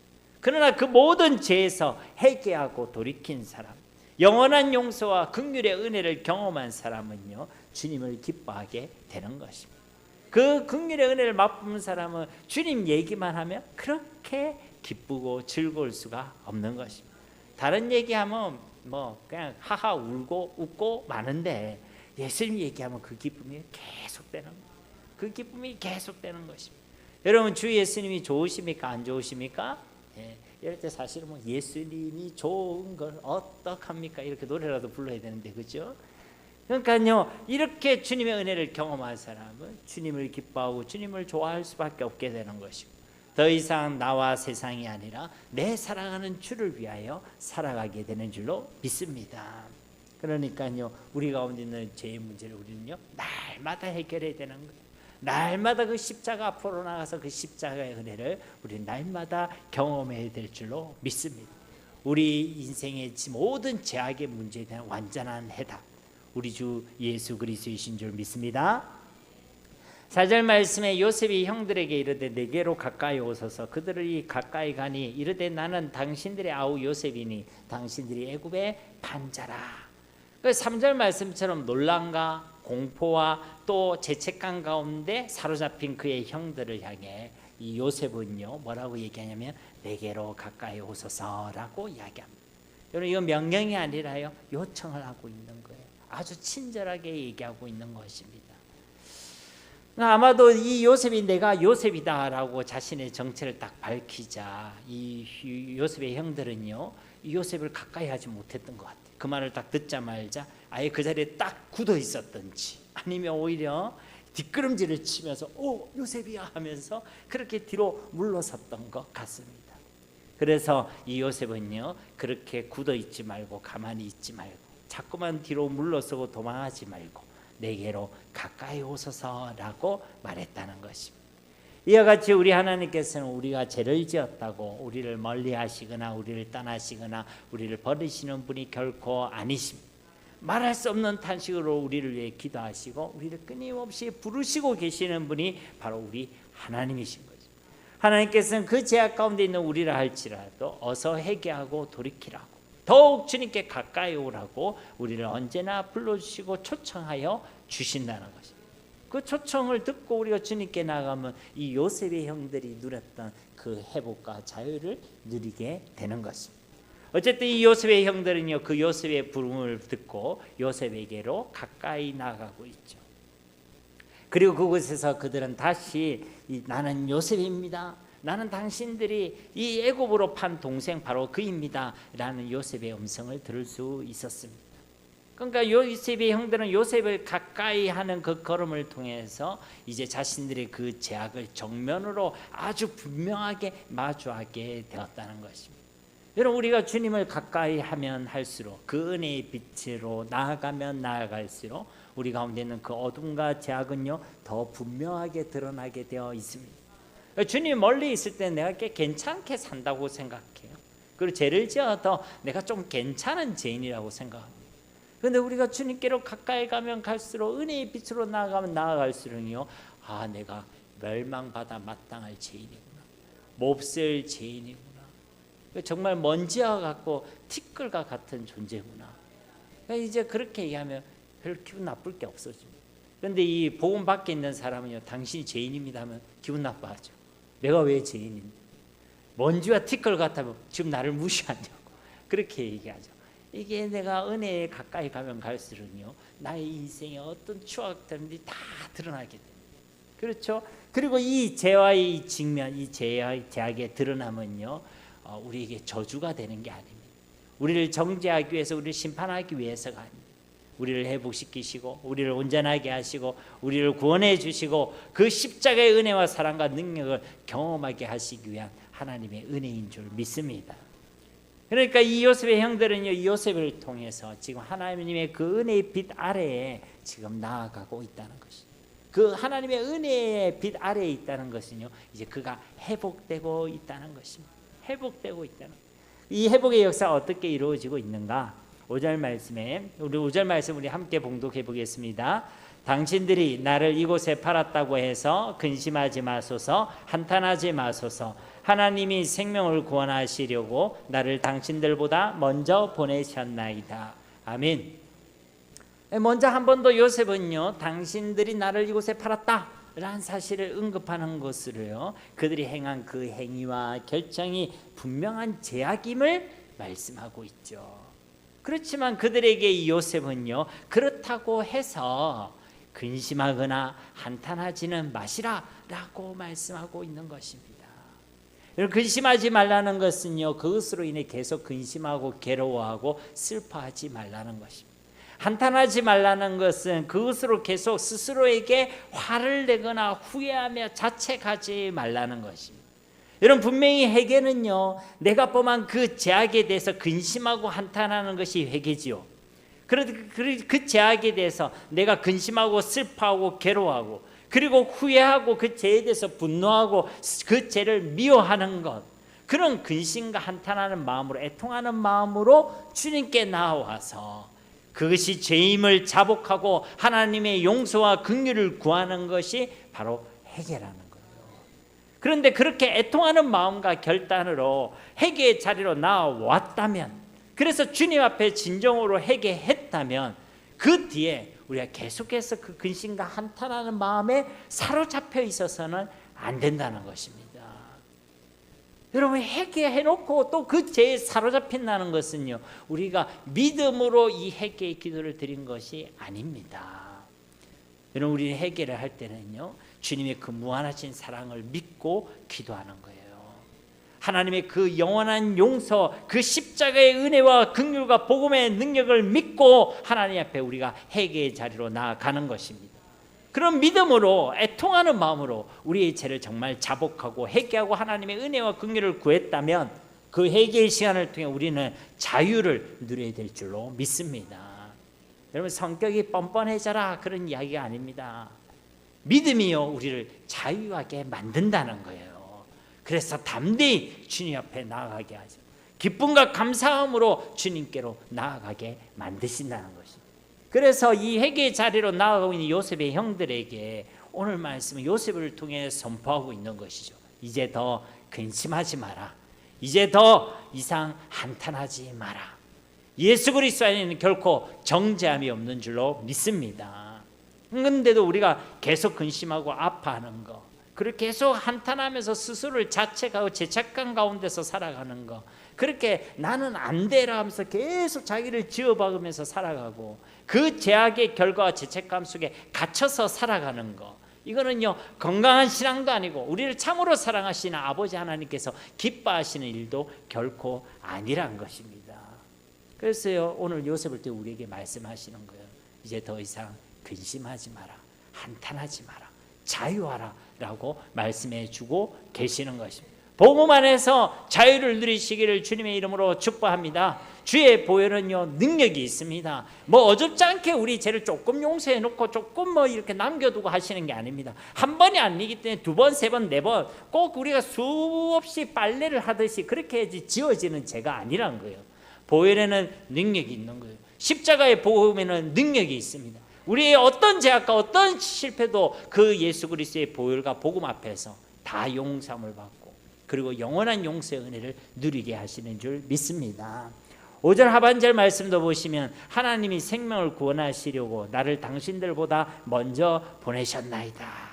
그러나 그 모든 죄에서 회개하고 돌이킨 사람, 영원한 용서와 긍휼의 은혜를 경험한 사람은요 주님을 기뻐하게 되는 것입니다. 그 긍휼의 은혜를 맛보는 사람은 주님 얘기만 하면 그렇게 기쁘고 즐거울 수가 없는 것입니다. 다른 얘기하면 그냥 하하 울고 웃고 마는데 예수님 얘기하면 그 기쁨이 계속되는 거예요. 그 기쁨이 계속되는 것입니다. 여러분, 주 예수님이 좋으십니까? 안 좋으십니까? 이럴 때 사실은 예수님이 좋은 걸 어떡합니까? 이렇게 노래라도 불러야 되는데, 그죠? 그러니까요, 이렇게 주님의 은혜를 경험한 사람은 주님을 기뻐하고 주님을 좋아할 수밖에 없게 되는 것이고, 더 이상 나와 세상이 아니라 내 사랑하는 주를 위하여 살아가게 되는 줄로 믿습니다. 그러니까요, 우리 가운데 있는 죄의 문제를 우리는요 날마다 해결해야 되는 거예요. 날마다 그 십자가 앞으로 나가서 그 십자가의 은혜를 우리 날마다 경험해야 될 줄로 믿습니다. 우리 인생의 모든 죄악의 문제에 대한 완전한 해답, 우리 주 예수 그리스도이신 줄 믿습니다. 4절 말씀에 요셉이 형들에게 이르되 내게로 가까이 오소서. 그들이 가까이 가니 이르되 나는 당신들의 아우 요셉이니 당신들이 애굽의 반자라. 3절 말씀처럼 논란과 공포와 또 죄책감 가운데 사로잡힌 그의 형들을 향해 이 요셉은요 뭐라고 얘기하냐면 내게로 가까이 오소서라고 이야기합니다. 여러분, 이건 명령이 아니라요 요청을 하고 있는 거예요. 아주 친절하게 얘기하고 있는 것입니다. 아마도 이 요셉이 내가 요셉이다라고 자신의 정체를 딱 밝히자 이 요셉의 형들은요 이 요셉을 가까이 하지 못했던 것 같아요. 그 말을 딱 듣자마자 아예 그 자리에 딱 굳어 있었던지, 아니면 오히려 뒷걸음질을 치면서 오 요셉이야 하면서 그렇게 뒤로 물러섰던 것 같습니다. 그래서 이 요셉은요, 그렇게 굳어 있지 말고 가만히 있지 말고 자꾸만 뒤로 물러서고 도망하지 말고 내게로 가까이 오소서라고 말했다는 것입니다. 이와 같이 우리 하나님께서는 우리가 죄를 지었다고 우리를 멀리 하시거나 우리를 떠나시거나 우리를 버리시는 분이 결코 아니십니다. 말할 수 없는 탄식으로 우리를 위해 기도하시고 우리를 끊임없이 부르시고 계시는 분이 바로 우리 하나님이신 거죠. 하나님께서는 그 죄악 가운데 있는 우리라 할지라도 어서 회개하고 돌이키라고, 더욱 주님께 가까이 오라고 우리를 언제나 불러주시고 초청하여 주신다는 것입니다. 그 초청을 듣고 우리가 주님께 나가면 이 요셉의 형들이 누렸던 그 회복과 자유를 누리게 되는 것입니다. 어쨌든 이 요셉의 형들은요, 그 요셉의 부름을 듣고 요셉에게로 가까이 나가고 있죠. 그리고 그곳에서 그들은 다시 나는 요셉입니다, 나는 당신들이 이 애굽으로 판 동생 바로 그입니다 라는 요셉의 음성을 들을 수 있었습니다. 그러니까 요셉의 형들은 요셉을 가까이 하는 그 걸음을 통해서 이제 자신들의 그 죄악을 정면으로 아주 분명하게 마주하게 되었다는 것입니다. 여러분, 우리가 주님을 가까이 하면 할수록 그 은혜의 빛으로 나아가면 나아갈수록 우리 가운데 있는 그 어둠과 죄악은요 더 분명하게 드러나게 되어 있습니다. 주님 멀리 있을 때 내가 꽤 괜찮게 산다고 생각해요. 그리고 죄를 지어도 내가 좀 괜찮은 죄인이라고 생각합니다. 그런데 우리가 주님께로 가까이 가면 갈수록 은혜의 빛으로 나아가면 나아갈수록요, 아, 내가 멸망받아 마땅할 죄인이구나, 몹쓸 죄인이구나, 정말 먼지와 같고 티끌과 같은 존재구나. 이제 그렇게 얘기하면 별로 기분 나쁠 게 없어집니다. 그런데 이 복음 밖에 있는 사람은요, 당신이 죄인입니다 하면 기분 나빠하죠. 내가 왜 죄인인데, 먼지와 티끌 같아면 지금 나를 무시하냐고 그렇게 얘기하죠. 이게 내가 은혜에 가까이 가면 갈수록요, 나의 인생의 어떤 추억들이 다 드러나게 됩니다. 그렇죠? 그리고 이 죄와의 이 직면, 이 죄와의 죄악의 드러남은요, 우리에게 저주가 되는 게 아닙니다. 우리를 정죄하기 위해서, 우리를 심판하기 위해서가 아닙니다. 우리를 회복시키시고 우리를 온전하게 하시고 우리를 구원해 주시고 그 십자가의 은혜와 사랑과 능력을 경험하게 하시기 위한 하나님의 은혜인 줄 믿습니다. 그러니까 이 요셉의 형들은요, 이 요셉을 통해서 지금 하나님의 그 은혜의 빛 아래에 지금 나아가고 있다는 것이죠. 그 하나님의 은혜의 빛 아래에 있다는 것은요, 이제 그가 회복되고 있다는 것입니다. 회복되고 있다는, 이 회복의 역사가 어떻게 이루어지고 있는가? 5절 말씀에 우리 5절 말씀 우리 함께 봉독해 보겠습니다. 당신들이 나를 이곳에 팔았다고 해서 근심하지 마소서, 한탄하지 마소서. 하나님이 생명을 구원하시려고 나를 당신들보다 먼저 보내셨나이다. 아멘. 먼저 한 번 더 요셉은요, 당신들이 나를 이곳에 팔았다 라는 사실을 언급하는 것으로요, 그들이 행한 그 행위와 결정이 분명한 죄악임을 말씀하고 있죠. 그렇지만 그들에게 이 요셉은요, 그렇다고 해서 근심하거나 한탄하지는 마시라 라고 말씀하고 있는 것입니다. 근심하지 말라는 것은요, 그것으로 인해 계속 근심하고 괴로워하고 슬퍼하지 말라는 것입니다. 한탄하지 말라는 것은 그것으로 계속 스스로에게 화를 내거나 후회하며 자책하지 말라는 것입니다. 여러분, 분명히 회개는요, 내가 범한 그 죄악에 대해서 근심하고 한탄하는 것이 회개지요. 그 죄악에 대해서 내가 근심하고 슬퍼하고 괴로워하고 그리고 후회하고 그 죄에 대해서 분노하고 그 죄를 미워하는 것, 그런 근심과 한탄하는 마음으로, 애통하는 마음으로 주님께 나와서 그것이 죄임을 자복하고 하나님의 용서와 긍휼을 구하는 것이 바로 회개라는 거예요. 그런데 그렇게 애통하는 마음과 결단으로 회개의 자리로 나왔다면, 그래서 주님 앞에 진정으로 회개했다면 그 뒤에 우리가 계속해서 그 근심과 한탄하는 마음에 사로잡혀 있어서는 안 된다는 것입니다. 여러분, 회개해놓고 또 그 죄에 사로잡힌다는 것은요, 우리가 믿음으로 이 회개의 기도를 드린 것이 아닙니다. 여러분, 우리 회개를 할 때는요, 주님의 그 무한하신 사랑을 믿고 기도하는 거예요. 하나님의 그 영원한 용서, 그 십자가의 은혜와 긍휼과 복음의 능력을 믿고 하나님 앞에 우리가 회개의 자리로 나아가는 것입니다. 그런 믿음으로, 애통하는 마음으로 우리의 죄를 정말 자복하고 회개하고 하나님의 은혜와 긍휼을 구했다면 그 회개의 시간을 통해 우리는 자유를 누려야 될 줄로 믿습니다. 여러분, 성격이 뻔뻔해져라 그런 이야기가 아닙니다. 믿음이요 우리를 자유하게 만든다는 거예요. 그래서 담대히 주님 앞에 나아가게 하죠. 기쁨과 감사함으로 주님께로 나아가게 만드신다는 것입니다. 그래서 이 회개의 자리로 나아가고 있는 요셉의 형들에게 오늘 말씀은 요셉을 통해 선포하고 있는 것이죠. 이제 더 근심하지 마라. 이제 더 이상 한탄하지 마라. 예수 그리스도 안에는 결코 정죄함이 없는 줄로 믿습니다. 그런데도 우리가 계속 근심하고 아파하는 거, 그리고 계속 한탄하면서 스스로를 자책하고 죄책감 가운데서 살아가는 거, 그렇게 나는 안 되라 하면서 계속 자기를 지어박으면서 살아가고 그 죄악의 결과와 죄책감 속에 갇혀서 살아가는 거, 이거는요 건강한 신앙도 아니고 우리를 참으로 사랑하시는 아버지 하나님께서 기뻐하시는 일도 결코 아니란 것입니다. 그래서요 오늘 요셉을 때 우리에게 말씀하시는 거예요. 이제 더 이상 근심하지 마라, 한탄하지 마라, 자유하라 라고 말씀해 주고 계시는 것입니다. 복음 안에서 자유를 누리시기를 주님의 이름으로 축복합니다. 주의 보혈은요 능력이 있습니다. 뭐 어줍지 않게 우리 죄를 조금 용서해 놓고 조금 뭐 이렇게 남겨두고 하시는 게 아닙니다. 한 번이 아니기 때문에 두 번, 세 번, 네 번 꼭 우리가 수없이 빨래를 하듯이 그렇게 해야지 지워지는 죄가 아니란 거예요. 보혈에는 능력이 있는 거예요. 십자가의 복음에는 능력이 있습니다. 우리의 어떤 죄악과 어떤 실패도 그 예수 그리스도의 보혈과 복음 앞에서 다 용서함을 받고 그리고 영원한 용서의 은혜를 누리게 하시는 줄 믿습니다. 5절 하반절 말씀도 보시면 하나님이 생명을 구원하시려고 나를 당신들보다 먼저 보내셨나이다.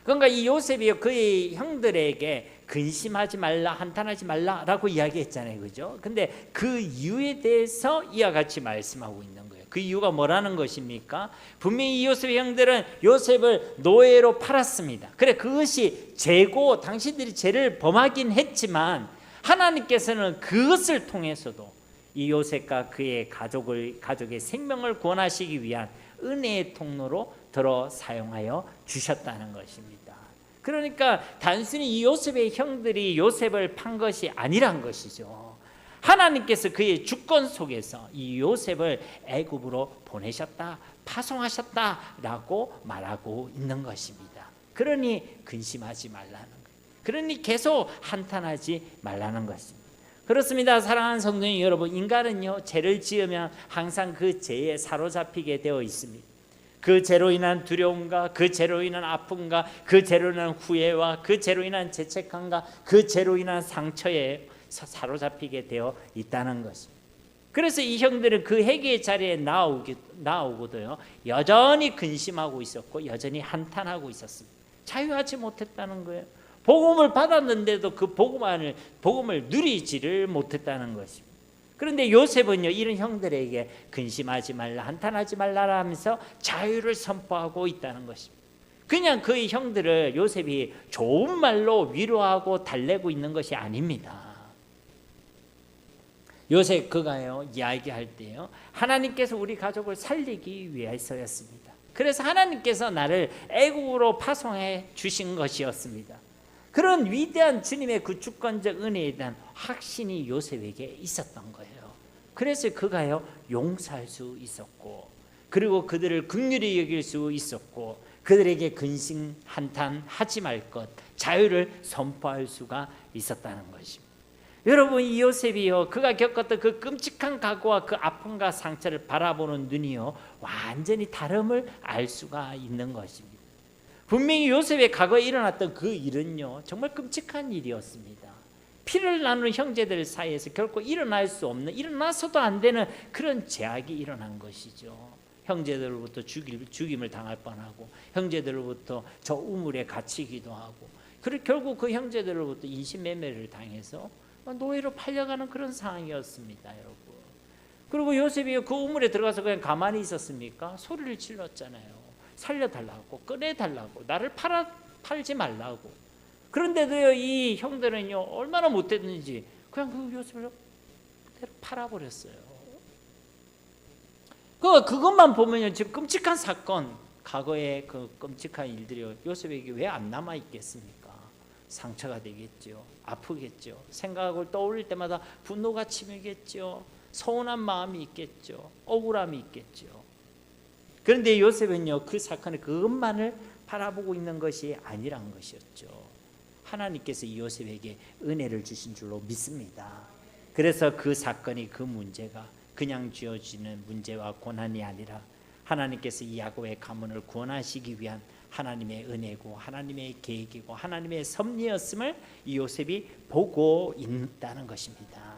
그러니까 이 요셉이 그의 형들에게 근심하지 말라, 한탄하지 말라라고 이야기했잖아요, 그죠? 근데 그 이유에 대해서 이와 같이 말씀하고 있는 거예요. 그 이유가 뭐라는 것입니까? 분명히 이 요셉의 형들은 요셉을 노예로 팔았습니다. 그래, 그것이 죄고 당신들이 죄를 범하긴 했지만 하나님께서는 그것을 통해서도 이 요셉과 그의 가족의 생명을 구원하시기 위한 은혜의 통로로 들어 사용하여 주셨다는 것입니다. 그러니까 단순히 이 요셉의 형들이 요셉을 판 것이 아니란 것이죠. 하나님께서 그의 주권 속에서 이 요셉을 애굽으로 보내셨다, 파송하셨다라고 말하고 있는 것입니다. 그러니 근심하지 말라는 거예요. 그러니 계속 한탄하지 말라는 것입니다. 그렇습니다. 사랑하는 성도님 여러분, 인간은요 죄를 지으면 항상 그 죄에 사로잡히게 되어 있습니다. 그 죄로 인한 두려움과 그 죄로 인한 아픔과 그 죄로 인한 후회와 그 죄로 인한 죄책감과 그 죄로 인한 상처에 사로잡히게 되어 있다는 것입니다. 그래서 이 형들은 그 회개의 자리에 나오고도요 여전히 근심하고 있었고 여전히 한탄하고 있었습니다. 자유하지 못했다는 거예요. 복음을 받았는데도 그 복음을 누리지를 못했다는 것입니다. 그런데 요셉은요 이런 형들에게 근심하지 말라, 한탄하지 말라 하면서 자유를 선포하고 있다는 것입니다. 그냥 그의 형들을 요셉이 좋은 말로 위로하고 달래고 있는 것이 아닙니다. 요셉 그가요 이야기할 때요 하나님께서 우리 가족을 살리기 위해서였습니다. 그래서 하나님께서 나를 애국으로 파송해 주신 것이었습니다. 그런 위대한 주님의 그 주권적 은혜에 대한 확신이 요셉에게 있었던 거예요. 그래서 그가요 용서할 수 있었고 그리고 그들을 긍휼히 여길 수 있었고 그들에게 근심 한탄하지 말 것 자유를 선포할 수가 있었다는 것입니다. 여러분 이 요셉이요 그가 겪었던 그 끔찍한 각오와 그 아픔과 상처를 바라보는 눈이요 완전히 다름을 알 수가 있는 것입니다. 분명히 요셉의 과거에 일어났던 그 일은요 정말 끔찍한 일이었습니다. 피를 나누는 형제들 사이에서 결코 일어날 수 없는, 일어나서도 안 되는 그런 죄악이 일어난 것이죠. 형제들로부터 죽임을 당할 뻔하고 형제들로부터 저 우물에 갇히기도 하고 그리고 결국 그 형제들로부터 인신매매를 당해서 노예로 팔려가는 그런 상황이었습니다. 여러분. 그리고 요셉이 그 우물에 들어가서 그냥 가만히 있었습니까? 소리를 질렀잖아요. 살려달라고, 꺼내달라고, 나를 팔지 말라고. 그런데도요 이 형들은요 얼마나 못했는지 그냥 그 요셉을 팔아버렸어요. 그것만 보면요 지금 끔찍한 사건, 과거의 그 끔찍한 일들이 요셉에게 왜 안 남아 있겠습니까? 상처가 되겠죠. 아프겠죠. 생각을 떠올릴 때마다 분노가 치밀겠죠. 서운한 마음이 있겠죠. 억울함이 있겠죠. 그런데 요셉은요, 그 사건의 그것만을 바라보고 있는 것이 아니란 것이었죠. 하나님께서 이 요셉에게 은혜를 주신 줄로 믿습니다. 그래서 그 사건이, 그 문제가 그냥 쥐어지는 문제와 고난이 아니라 하나님께서 이 야곱의 가문을 구원하시기 위한 하나님의 은혜고 하나님의 계획이고 하나님의 섭리였음을 이 요셉이 보고 있다는 것입니다.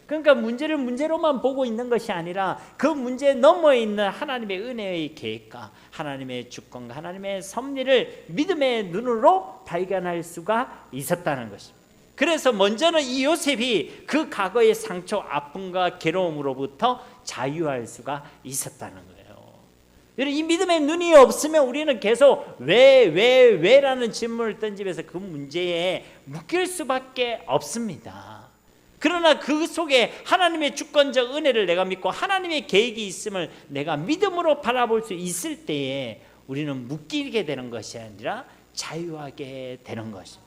그러니까 문제를 문제로만 보고 있는 것이 아니라 그 문제에 넘어 있는 하나님의 은혜의 계획과 하나님의 주권과 하나님의 섭리를 믿음의 눈으로 발견할 수가 있었다는 것입니다. 그래서 먼저는 이 요셉이 그 과거의 상처, 아픔과 괴로움으로부터 자유할 수가 있었다는 거예요. 이 믿음의 눈이 없으면 우리는 계속 왜라는 질문을 던지면서 그 문제에 묶일 수밖에 없습니다. 그러나 그 속에 하나님의 주권적 은혜를 내가 믿고 하나님의 계획이 있음을 내가 믿음으로 바라볼 수 있을 때에 우리는 묶이게 되는 것이 아니라 자유하게 되는 것입니다.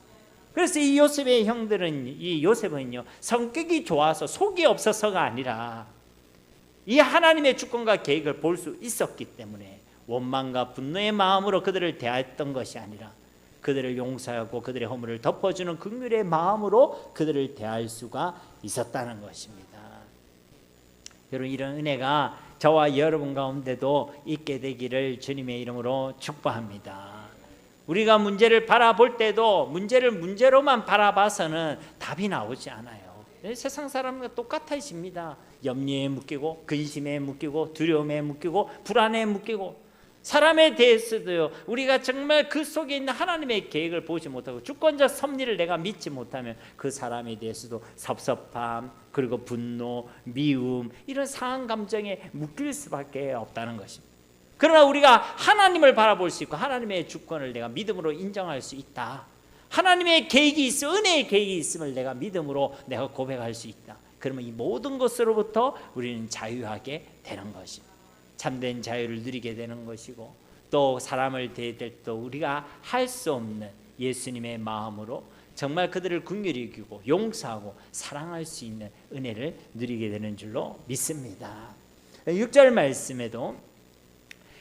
그래서 이 요셉의 형들은, 이 요셉은요, 성격이 좋아서 속이 없어서가 아니라 이 하나님의 주권과 계획을 볼 수 있었기 때문에 원망과 분노의 마음으로 그들을 대했던 것이 아니라 그들을 용서하고 그들의 허물을 덮어주는 긍휼의 마음으로 그들을 대할 수가 있었다는 것입니다. 여러분, 이런 은혜가 저와 여러분 가운데도 있게 되기를 주님의 이름으로 축복합니다. 우리가 문제를 바라볼 때도 문제를 문제로만 바라봐서는 답이 나오지 않아요. 세상 사람과 똑같아집니다. 염려에 묶이고 근심에 묶이고 두려움에 묶이고 불안에 묶이고, 사람에 대해서도요, 우리가 정말 그 속에 있는 하나님의 계획을 보지 못하고 주권적 섭리를 내가 믿지 못하면 그 사람에 대해서도 섭섭함, 그리고 분노, 미움, 이런 상한 감정에 묶일 수밖에 없다는 것입니다. 그러나 우리가 하나님을 바라볼 수 있고 하나님의 주권을 내가 믿음으로 인정할 수 있다, 하나님의 계획이 있어, 은혜의 계획이 있음을 내가 믿음으로 내가 고백할 수 있다, 그러면 이 모든 것으로부터 우리는 자유하게 되는 것입니다. 참된 자유를 누리게 되는 것이고, 또 사람을 대할 때도 우리가 할 수 없는 예수님의 마음으로 정말 그들을 긍휼히 여기고 용서하고 사랑할 수 있는 은혜를 누리게 되는 줄로 믿습니다. 6절 말씀에도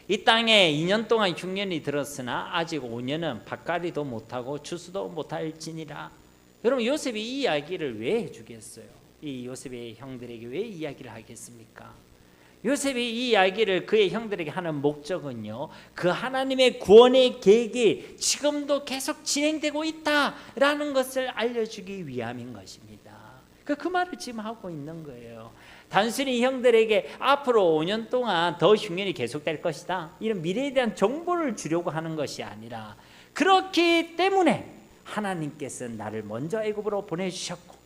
이 땅에 2년 동안 흉년이 들었으나 아직 5년은 밭갈이도 못하고 추수도 못할지니라. 여러분, 요셉이 이 이야기를 왜 해주겠어요? 이 요셉의 형들에게 왜 이야기를 하겠습니까? 요셉이 이 이야기를 그의 형들에게 하는 목적은요, 그 하나님의 구원의 계획이 지금도 계속 진행되고 있다라는 것을 알려주기 위함인 것입니다. 그 말을 지금 하고 있는 거예요. 단순히 형들에게 앞으로 5년 동안 더 흉년이 계속될 것이다, 이런 미래에 대한 정보를 주려고 하는 것이 아니라, 그렇기 때문에 하나님께서 나를 먼저 애굽으로 보내주셨고,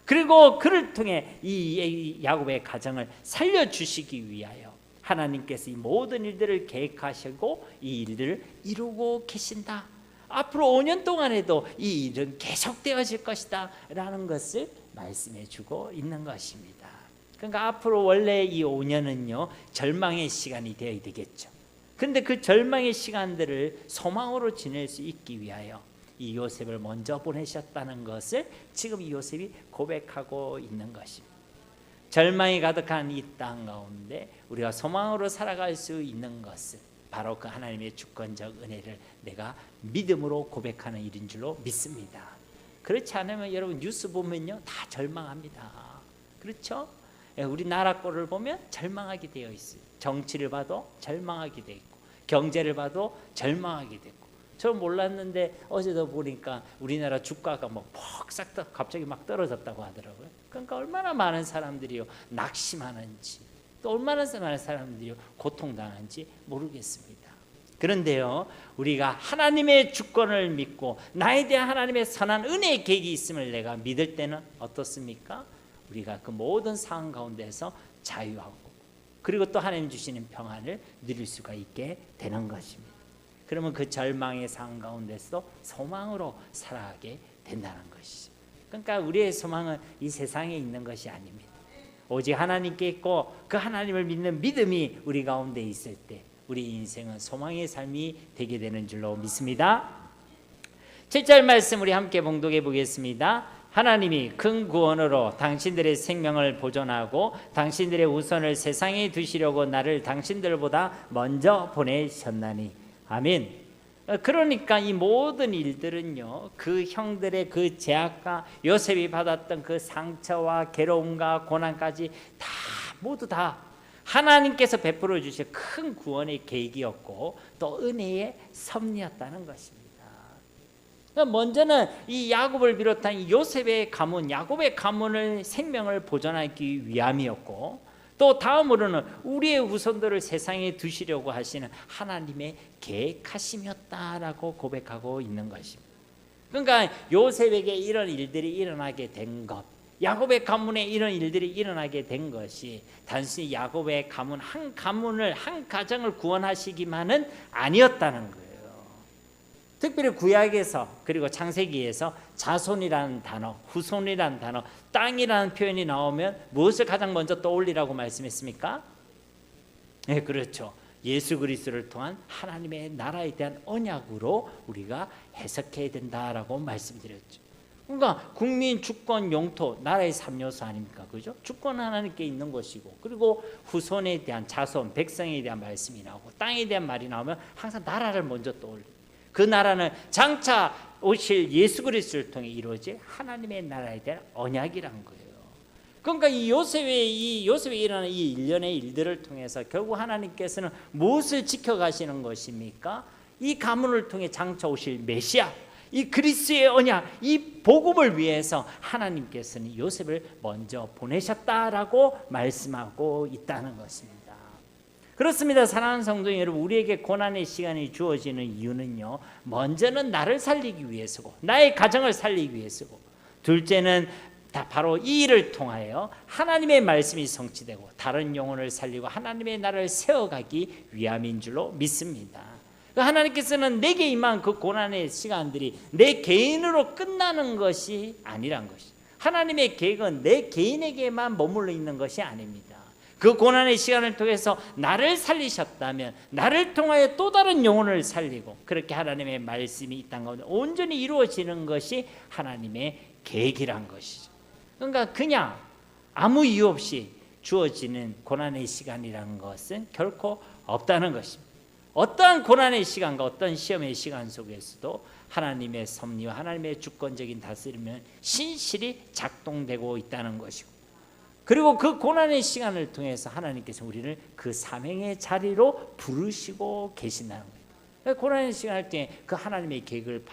그리고 그를 통해 이 야곱의 가정을 살려주시기 위하여 하나님께서 이 모든 일들을 계획하시고 이 일들을 이루고 계신다, 앞으로 5년 동안에도 이 일은 계속되어질 것이다 라는 것을 말씀해 주고 있는 것입니다. 그러니까 앞으로 원래 이 5년은요, 절망의 시간이 되어야 되겠죠. 그런데 그 절망의 시간들을 소망으로 지낼 수 있기 위하여 이 요셉을 먼저 보내셨다는 것을 지금 이 요셉이 고백하고 있는 것입니다. 절망이 가득한 이 땅 가운데 우리가 소망으로 살아갈 수 있는 것은 바로 그 하나님의 주권적 은혜를 내가 믿음으로 고백하는 일인 줄로 믿습니다. 그렇지 않으면 여러분 뉴스 보면요, 다 절망합니다. 그렇죠? 우리나라 꼴을 보면 절망하게 되어 있어요. 정치를 봐도 절망하게 되어 있고, 경제를 봐도 절망하게 되고. 저 몰랐는데 어제도 보니까 우리나라 주가가 막 퍽 갑자기 막 떨어졌다고 하더라고요. 그러니까 얼마나 많은 사람들이요 낙심하는지, 또 얼마나 많은 사람들이요 고통당하는지 모르겠습니다. 그런데요, 우리가 하나님의 주권을 믿고 나에 대한 하나님의 선한 은혜의 계획이 있음을 내가 믿을 때는 어떻습니까? 우리가 그 모든 상황 가운데서 자유하고, 그리고 또 하나님 주시는 평안을 누릴 수가 있게 되는 것입니다. 그러면 그 절망의 상황 가운데서 소망으로 살아가게 된다는 것이죠. 그러니까 우리의 소망은 이 세상에 있는 것이 아닙니다. 오직 하나님께 있고 그 하나님을 믿는 믿음이 우리 가운데 있을 때 우리 인생은 소망의 삶이 되게 되는 줄로 믿습니다. 7절 말씀 우리 함께 봉독해 보겠습니다. 하나님이 큰 구원으로 당신들의 생명을 보존하고 당신들의 우선을 세상에 두시려고 나를 당신들보다 먼저 보내셨나니. 아멘. 그러니까 이 모든 일들은요, 그 형들의 그 죄악과 요셉이 받았던 그 상처와 괴로움과 고난까지 다 모두 다 하나님께서 베풀어 주신 큰 구원의 계획이었고 또 은혜의 섭리였다는 것입니다. 먼저는 이 야곱을 비롯한 이 요셉의 가문, 야곱의 가문을 생명을 보존하기 위함이었고, 또 다음으로는 우리의 후손들을 세상에 두시려고 하시는 하나님의 계획하심이었다라고 고백하고 있는 것입니다. 그러니까 요셉에게 이런 일들이 일어나게 된 것, 야곱의 가문에 이런 일들이 일어나게 된 것이 단순히 야곱의 가문 한 가문을, 한 가정을 구원하시기만은 아니었다는 거예요. 특별히 구약에서 그리고 창세기에서 자손이라는 단어, 후손이라는 단어, 땅이라는 표현이 나오면 무엇을 가장 먼저 떠올리라고 말씀했습니까? 네, 그렇죠. 예수 그리스도를 통한 하나님의 나라에 대한 언약으로 우리가 해석해야 된다라고 말씀드렸죠. 그러니까 국민, 주권, 영토, 나라의 3요소 아닙니까? 그죠? 주권은 하나님께 있는 것이고, 그리고 후손에 대한 자손, 백성에 대한 말씀이 나오고, 땅에 대한 말이 나오면 항상 나라를 먼저 떠올려요. 그 나라는 장차 오실 예수 그리스도를 통해 이루어질 하나님의 나라에 대한 언약이란 거예요. 그러니까 이 요셉이 일어나는 이 일련의 일들을 통해서 결국 하나님께서는 무엇을 지켜가시는 것입니까? 이 가문을 통해 장차 오실 메시아, 이 그리스도의 언약, 이 복음을 위해서 하나님께서는 요셉을 먼저 보내셨다라고 말씀하고 있다는 것입니다. 그렇습니다. 사랑하는 성도 여러분, 우리에게 고난의 시간이 주어지는 이유는요, 먼저는 나를 살리기 위해서고 나의 가정을 살리기 위해서고, 둘째는 다 바로 이 일을 통하여 하나님의 말씀이 성취되고 다른 영혼을 살리고 하나님의 나라를 세워가기 위함인 줄로 믿습니다. 하나님께서는 내게 임한 그 고난의 시간들이 내 개인으로 끝나는 것이 아니란 것이, 하나님의 계획은 내 개인에게만 머물러 있는 것이 아닙니다. 그 고난의 시간을 통해서 나를 살리셨다면 나를 통하여 또 다른 영혼을 살리고, 그렇게 하나님의 말씀이 이 땅 가운데 온전히 이루어지는 것이 하나님의 계획이란 것이죠. 그러니까 그냥 아무 이유 없이 주어지는 고난의 시간이라는 것은 결코 없다는 것입니다. 어떠한 고난의 시간과 어떤 시험의 시간 속에서도 하나님의 섭리와 하나님의 주권적인 다스림은 신실히 작동되고 있다는 것이고, 그리고 그 고난의 시간을 통해서 하나님께서 우리를 그 사명의 자리로 부르시고 계신다는 거예요. 고난의 시간을 통해 그 하나님의 계획을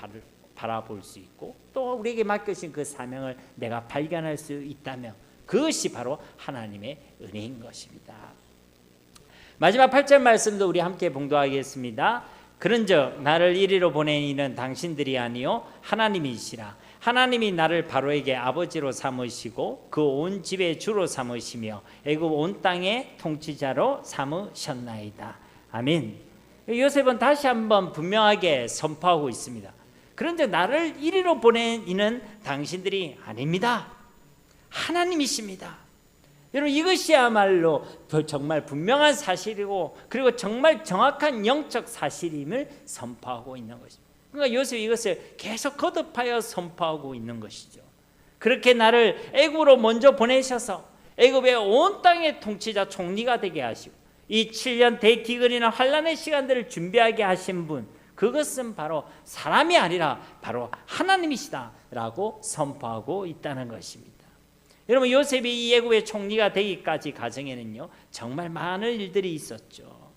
바라볼 수 있고, 또 우리에게 맡겨진 그 사명을 내가 발견할 수 있다면 그것이 바로 하나님의 은혜인 것입니다. 마지막 8절 말씀도 우리 함께 봉독하겠습니다. 그런즉 나를 이리로 보낸 이는 당신들이 아니요 하나님이시라. 하나님이 나를 바로에게 아버지로 삼으시고 그 온 집의 주로 삼으시며 애굽 온 땅의 통치자로 삼으셨나이다. 아멘. 요셉은 다시 한번 분명하게 선포하고 있습니다. 그런데 나를 이리로 보낸 이는 당신들이 아닙니다. 하나님이십니다. 여러분, 이것이야말로 정말 분명한 사실이고, 그리고 정말 정확한 영적 사실임을 선포하고 있는 것입니다. 그러니까 요셉이 이것을 계속 거듭하여 선포하고 있는 것이죠. 그렇게 나를 애굽으로 먼저 보내셔서 애굽의 온 땅의 통치자 총리가 되게 하시고 이 7년 대기근이나 환란의 시간들을 준비하게 하신 분, 그것은 바로 사람이 아니라 바로 하나님이시다라고 선포하고 있다는 것입니다. 여러분, 요셉이 이 애굽의 총리가 되기까지 과정에는요, 정말 많은 일들이 있었죠.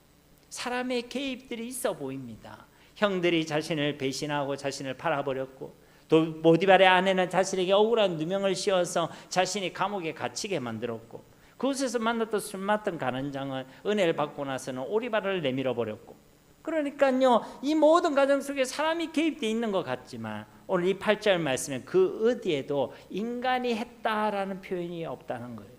사람의 개입들이 있어 보입니다. 형들이 자신을 배신하고 자신을 팔아버렸고, 또 보디발의 아내는 자신에게 억울한 누명을 씌워서 자신이 감옥에 갇히게 만들었고, 그곳에서 만났던 술 맡은 간원장은 은혜를 받고 나서는 오리발을 내밀어 버렸고, 그러니까요, 이 모든 과정 속에 사람이 개입되어 있는 것 같지만 오늘 이 8절 말씀에 그 어디에도 인간이 했다라는 표현이 없다는 거예요.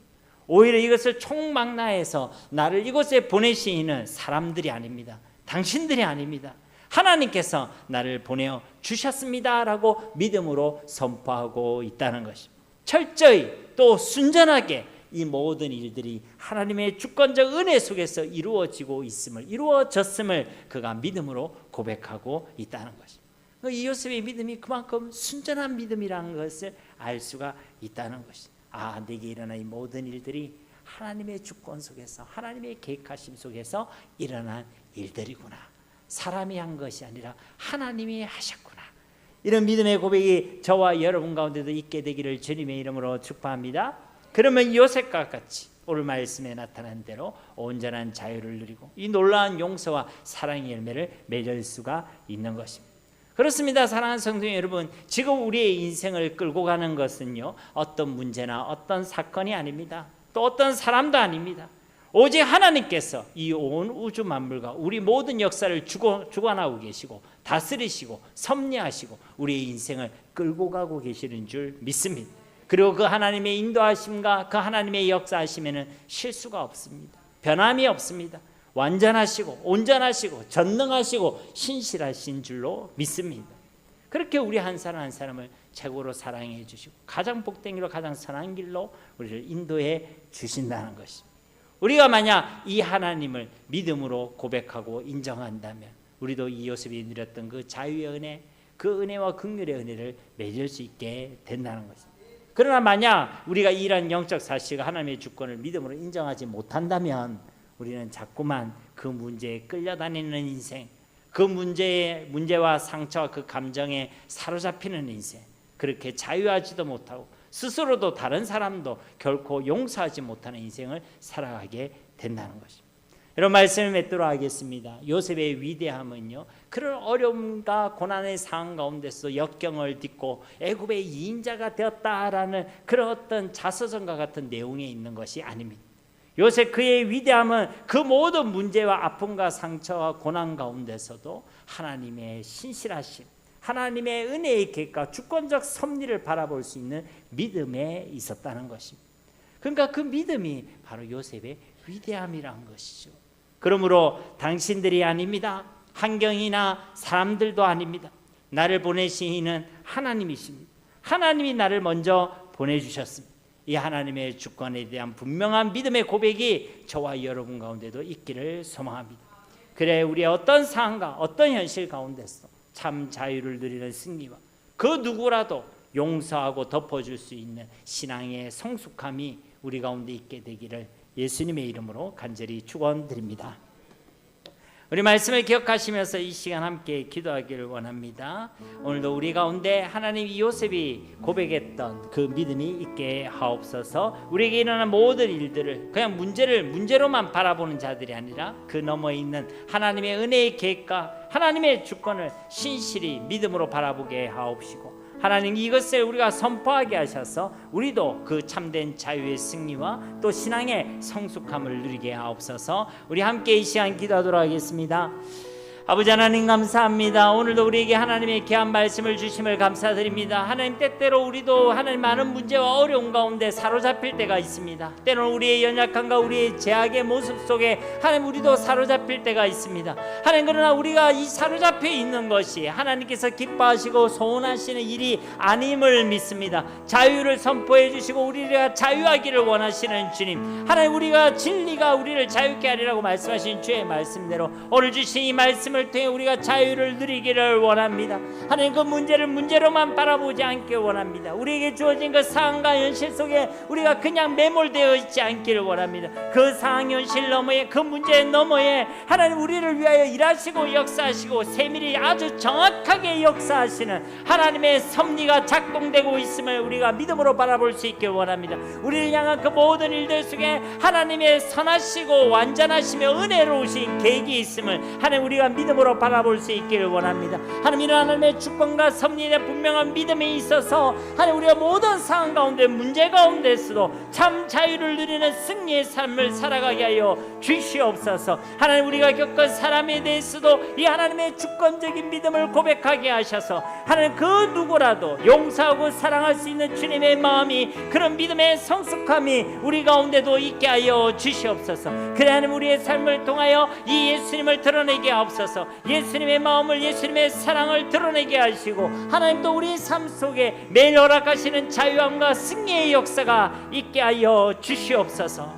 오히려 이것을 총망라해서 나를 이곳에 보내신 이는 사람들이 아닙니다. 당신들이 아닙니다. 하나님께서 나를 보내어 주셨습니다라고 믿음으로 선포하고 있다는 것입니다. 철저히 또 순전하게 이 모든 일들이 하나님의 주권적 은혜 속에서 이루어졌음을 그가 믿음으로 고백하고 있다는 것입니다. 이 요셉의 믿음이 그만큼 순전한 믿음이라는 것을 알 수가 있다는 것이. 내게 일어난 이 모든 일들이 하나님의 주권 속에서, 하나님의 계획하심 속에서 일어난 일들이구나. 사람이 한 것이 아니라 하나님이 하셨구나. 이런 믿음의 고백이 저와 여러분 가운데도 있게 되기를 주님의 이름으로 축복합니다. 그러면 요셉과 같이 오늘 말씀에 나타난 대로 온전한 자유를 누리고 이 놀라운 용서와 사랑의 열매를 맺을 수가 있는 것입니다. 그렇습니다. 사랑하는 성도 여러분, 지금 우리의 인생을 끌고 가는 것은요, 어떤 문제나 어떤 사건이 아닙니다. 또 어떤 사람도 아닙니다. 오직 하나님께서 이 온 우주 만물과 우리 모든 역사를 주관하고 계시고 다스리시고 섭리하시고 우리의 인생을 끌고 가고 계시는 줄 믿습니다. 그리고 그 하나님의 인도하심과 그 하나님의 역사하심에는 실수가 없습니다. 변함이 없습니다. 완전하시고 온전하시고 전능하시고 신실하신 줄로 믿습니다. 그렇게 우리 한 사람 한 사람을 최고로 사랑해 주시고 가장 복된 길로 가장 선한 길로 우리를 인도해 주신다는 것입니다. 우리가 만약 이 하나님을 믿음으로 고백하고 인정한다면 우리도 이 요셉이 누렸던 그 자유의 은혜, 그 은혜와 긍휼의 은혜를 맺을 수 있게 된다는 것입니다. 그러나 만약 우리가 이러한 영적 사실과 하나님의 주권을 믿음으로 인정하지 못한다면 우리는 자꾸만 그 문제에 끌려다니는 인생, 그 문제와 상처와 그 감정에 사로잡히는 인생, 그렇게 자유하지도 못하고 스스로도 다른 사람도 결코 용서하지 못하는 인생을 살아가게 된다는 것입니다. 이런 말씀을 맺도록 하겠습니다. 요셉의 위대함은요, 그런 어려움과 고난의 상황 가운데서 역경을 딛고 애굽의 이인자가 되었다라는 그런 어떤 자서전과 같은 내용에 있는 것이 아닙니다. 요셉 그의 위대함은 그 모든 문제와 아픔과 상처와 고난 가운데서도 하나님의 신실하심, 하나님의 은혜의 계획과 주권적 섭리를 바라볼 수 있는 믿음에 있었다는 것입니다. 그러니까 그 믿음이 바로 요셉의 위대함이란 것이죠. 그러므로 당신들이 아닙니다. 환경이나 사람들도 아닙니다. 나를 보내신 이는 하나님이십니다. 하나님이 나를 먼저 보내주셨습니다. 이 하나님의 주권에 대한 분명한 믿음의 고백이 저와 여러분 가운데도 있기를 소망합니다. 그래 우리의 어떤 상황과 어떤 현실 가운데서 참 자유를 누리는 승리와 그 누구라도 용서하고 덮어줄 수 있는 신앙의 성숙함이 우리 가운데 있게 되기를 예수님의 이름으로 간절히 축원드립니다. 우리 말씀을 기억하시면서 이 시간 함께 기도하기를 원합니다. 오늘도 우리 가운데 하나님 요셉이 고백했던 그 믿음이 있게 하옵소서. 우리에게 일어난 모든 일들을 그냥 문제로만 바라보는 자들이 아니라 그 너머에 있는 하나님의 은혜의 계획과 하나님의 주권을 신실히 믿음으로 바라보게 하옵시고, 하나님 이것을 우리가 선포하게 하셔서 우리도 그 참된 자유의 승리와 또 신앙의 성숙함을 누리게 하옵소서. 우리 함께 이 시간 기도하도록 하겠습니다. 아버지 하나님 감사합니다. 오늘도 우리에게 하나님의 귀한 말씀을 주심을 감사드립니다. 하나님 때때로 우리도 하나님 많은 문제와 어려움 가운데 사로잡힐 때가 있습니다. 때로는 우리의 연약함과 우리의 제약의 모습 속에 하나님 우리도 사로잡힐 때가 있습니다. 하나님 그러나 우리가 이 사로잡혀 있는 것이 하나님께서 기뻐하시고 소원하시는 일이 아님을 믿습니다. 자유를 선포해 주시고 우리가 자유하기를 원하시는 주님, 하나님 우리가 진리가 우리를 자유케 하리라고 말씀하신 주의 말씀대로 오늘 주신 이 말씀 을 통해 우리가 자유를 누리기를 원합니다. 하나님 그 문제를 문제로만 바라보지 않기를 원합니다. 우리에게 주어진 그 상황과 현실 속에 우리가 그냥 매몰되어 있지 않기를 원합니다. 그 상황 현실 너머에 그 문제 너머에 하나님 우리를 위하여 일하시고 역사하시고 세밀히 아주 정확하게 역사하시는 하나님의 섭리가 작동되고 있음을 우리가 믿음으로 바라볼 수 있기를 원합니다. 우리를 향한 그 모든 일들 속에 하나님의 선하시고 완전하시며 은혜로우신 계획이 있음을 하나님 우리가 믿음으로 바라볼 수 있기를 원합니다. 하나님 이런 하나님의 주권과 섭리에 분명한 믿음이 있어서 하나님 우리가 모든 상황 가운데 문제 가운데서도 참 자유를 누리는 승리의 삶을 살아가게 하여 주시옵소서. 하나님 우리가 겪은 사람에 대해서도 이 하나님의 주권적인 믿음을 고백하게 하셔서 하나님 그 누구라도 용서하고 사랑할 수 있는 주님의 마음이 그런 믿음의 성숙함이 우리 가운데도 있게 하여 주시옵소서. 그래 하나님 우리의 삶을 통하여 이 예수님을 드러내게 하옵소서. 예수님의 마음을 예수님의 사랑을 드러내게 하시고 하나님 또 우리 삶 속에 매일 허락하시는 자유함과 승리의 역사가 있게 하여 주시옵소서.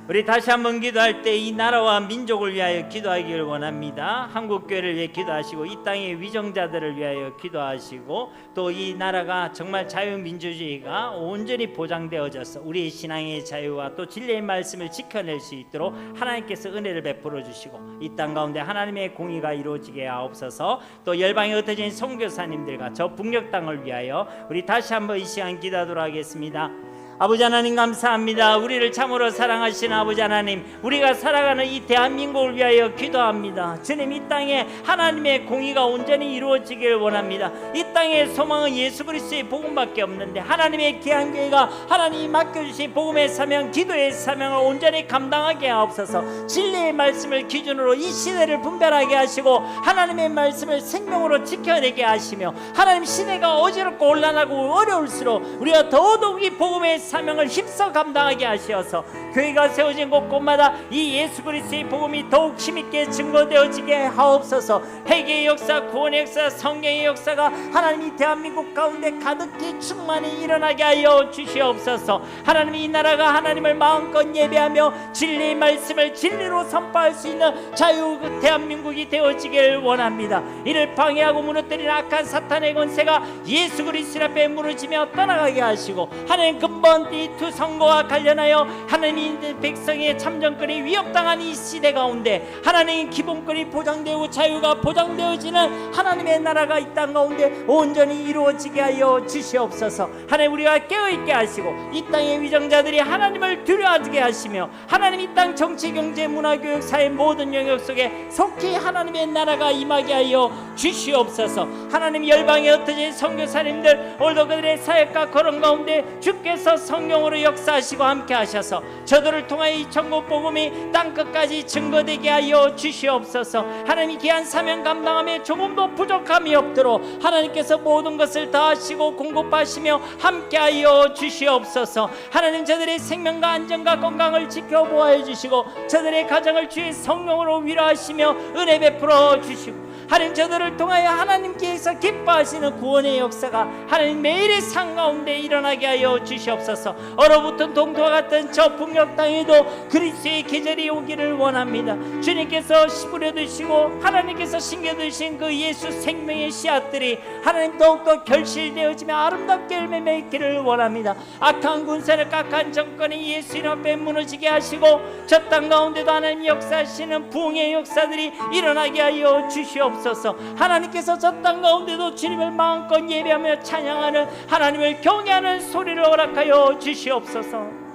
우리 다시 한번 기도할 때 이 나라와 민족을 위하여 기도하기를 원합니다. 한국교회를 위해 기도하시고 이 땅의 위정자들을 위하여 기도하시고 또 이 나라가 정말 자유민주주의가 온전히 보장되어져서 우리의 신앙의 자유와 또 진리의 말씀을 지켜낼 수 있도록 하나님께서 은혜를 베풀어 주시고 이 땅 가운데 하나님의 공의가 이루어지게 하옵소서. 또 열방에 흩어진 선교사님들과 저 북녘 땅을 위하여 우리 다시 한번 이 시간 기도하도록 하겠습니다. 아버지 하나님 감사합니다. 우리를 참으로 사랑하시는 아버지 하나님, 우리가 살아가는 이 대한민국을 위하여 기도합니다. 주님, 이 땅에 하나님의 공의가 온전히 이루어지길 원합니다. 이 땅의 소망은 예수 그리스도의 복음밖에 없는데 하나님의 귀한 교회가 하나님이 맡겨주신 복음의 사명, 기도의 사명을 온전히 감당하게 하옵소서. 진리의 말씀을 기준으로 이 시대를 분별하게 하시고 하나님의 말씀을 생명으로 지켜내게 하시며 하나님, 시대가 어지럽고 혼란하고 어려울수록 우리가 더더욱 이 복음의 사명을 힘써 감당하게 하시어서 교회가 세워진 곳곳마다 이 예수 그리스도의 복음이 더욱 힘있게 증거되어지게 하옵소서. 회개의 역사, 구원의 역사, 성경의 역사가 하나님 이 대한민국 가운데 가득히 충만히 일어나게 하여 주시옵소서. 하나님, 이 나라가 하나님을 마음껏 예배하며 진리의 말씀을 진리로 선포할 수 있는 자유 대한민국이 되어지길 원합니다. 이를 방해하고 무너뜨리는 악한 사탄의 권세가 예수 그리스도 앞에 무너지며 떠나가게 하시고 하나님, 근본 이 두 선거와 관련하여 하나님 백성의 참정권이 위협당한 이 시대 가운데 하나님의 기본권이 보장되고 자유가 보장되어지는 하나님의 나라가 이 땅 가운데 온전히 이루어지게 하여 주시옵소서. 하나님, 우리가 깨어있게 하시고 이 땅의 위정자들이 하나님을 두려워하게 하시며 하나님, 이 땅 정치, 경제, 문화, 교육, 사회 모든 영역 속에 속히 하나님의 나라가 임하게 하여 주시옵소서. 하나님, 열방에 흩어진 선교사님들 오늘도 그들의 사역과 걸음 가운데 주께서 성령으로 역사하시고 함께 하셔서 저들을 통하여 이 천국 복음이 땅끝까지 증거되게 하여 주시옵소서. 하나님, 귀한 사명 감당함에 조금도 부족함이 없도록 하나님께서 모든 것을 다하시고 공급하시며 함께 하여 주시옵소서. 하나님, 저들의 생명과 안전과 건강을 지켜보아 주시고 저들의 가정을 주의 성령으로 위로하시며 은혜 베풀어 주시고 하나님, 저들을 통하여 하나님께서 기뻐하시는 구원의 역사가 하나님 매일의 삶 가운데 일어나게 하여 주시옵소서. 얼어붙은 동토와 같은 저 북녘 땅에도 그리스도의 계절이 오기를 원합니다. 주님께서 뿌려 두시고 하나님께서 심겨 두신 그 예수 생명의 씨앗들이 하나님 더욱더 결실되어지며 아름답게 열매 맺기를 원합니다. 악한 군사를 깎은 정권이 예수 이름 앞에 무너지게 하시고 저 땅 가운데도 하나님 역사하시는 부흥의 역사들이 일어나게 하여 주시옵소서. 하나님께서 저 땅 가운데도 주님을 마음껏 예배하며 찬양하는 하나님을 경외하는 소리를 허락하여 주시옵소서.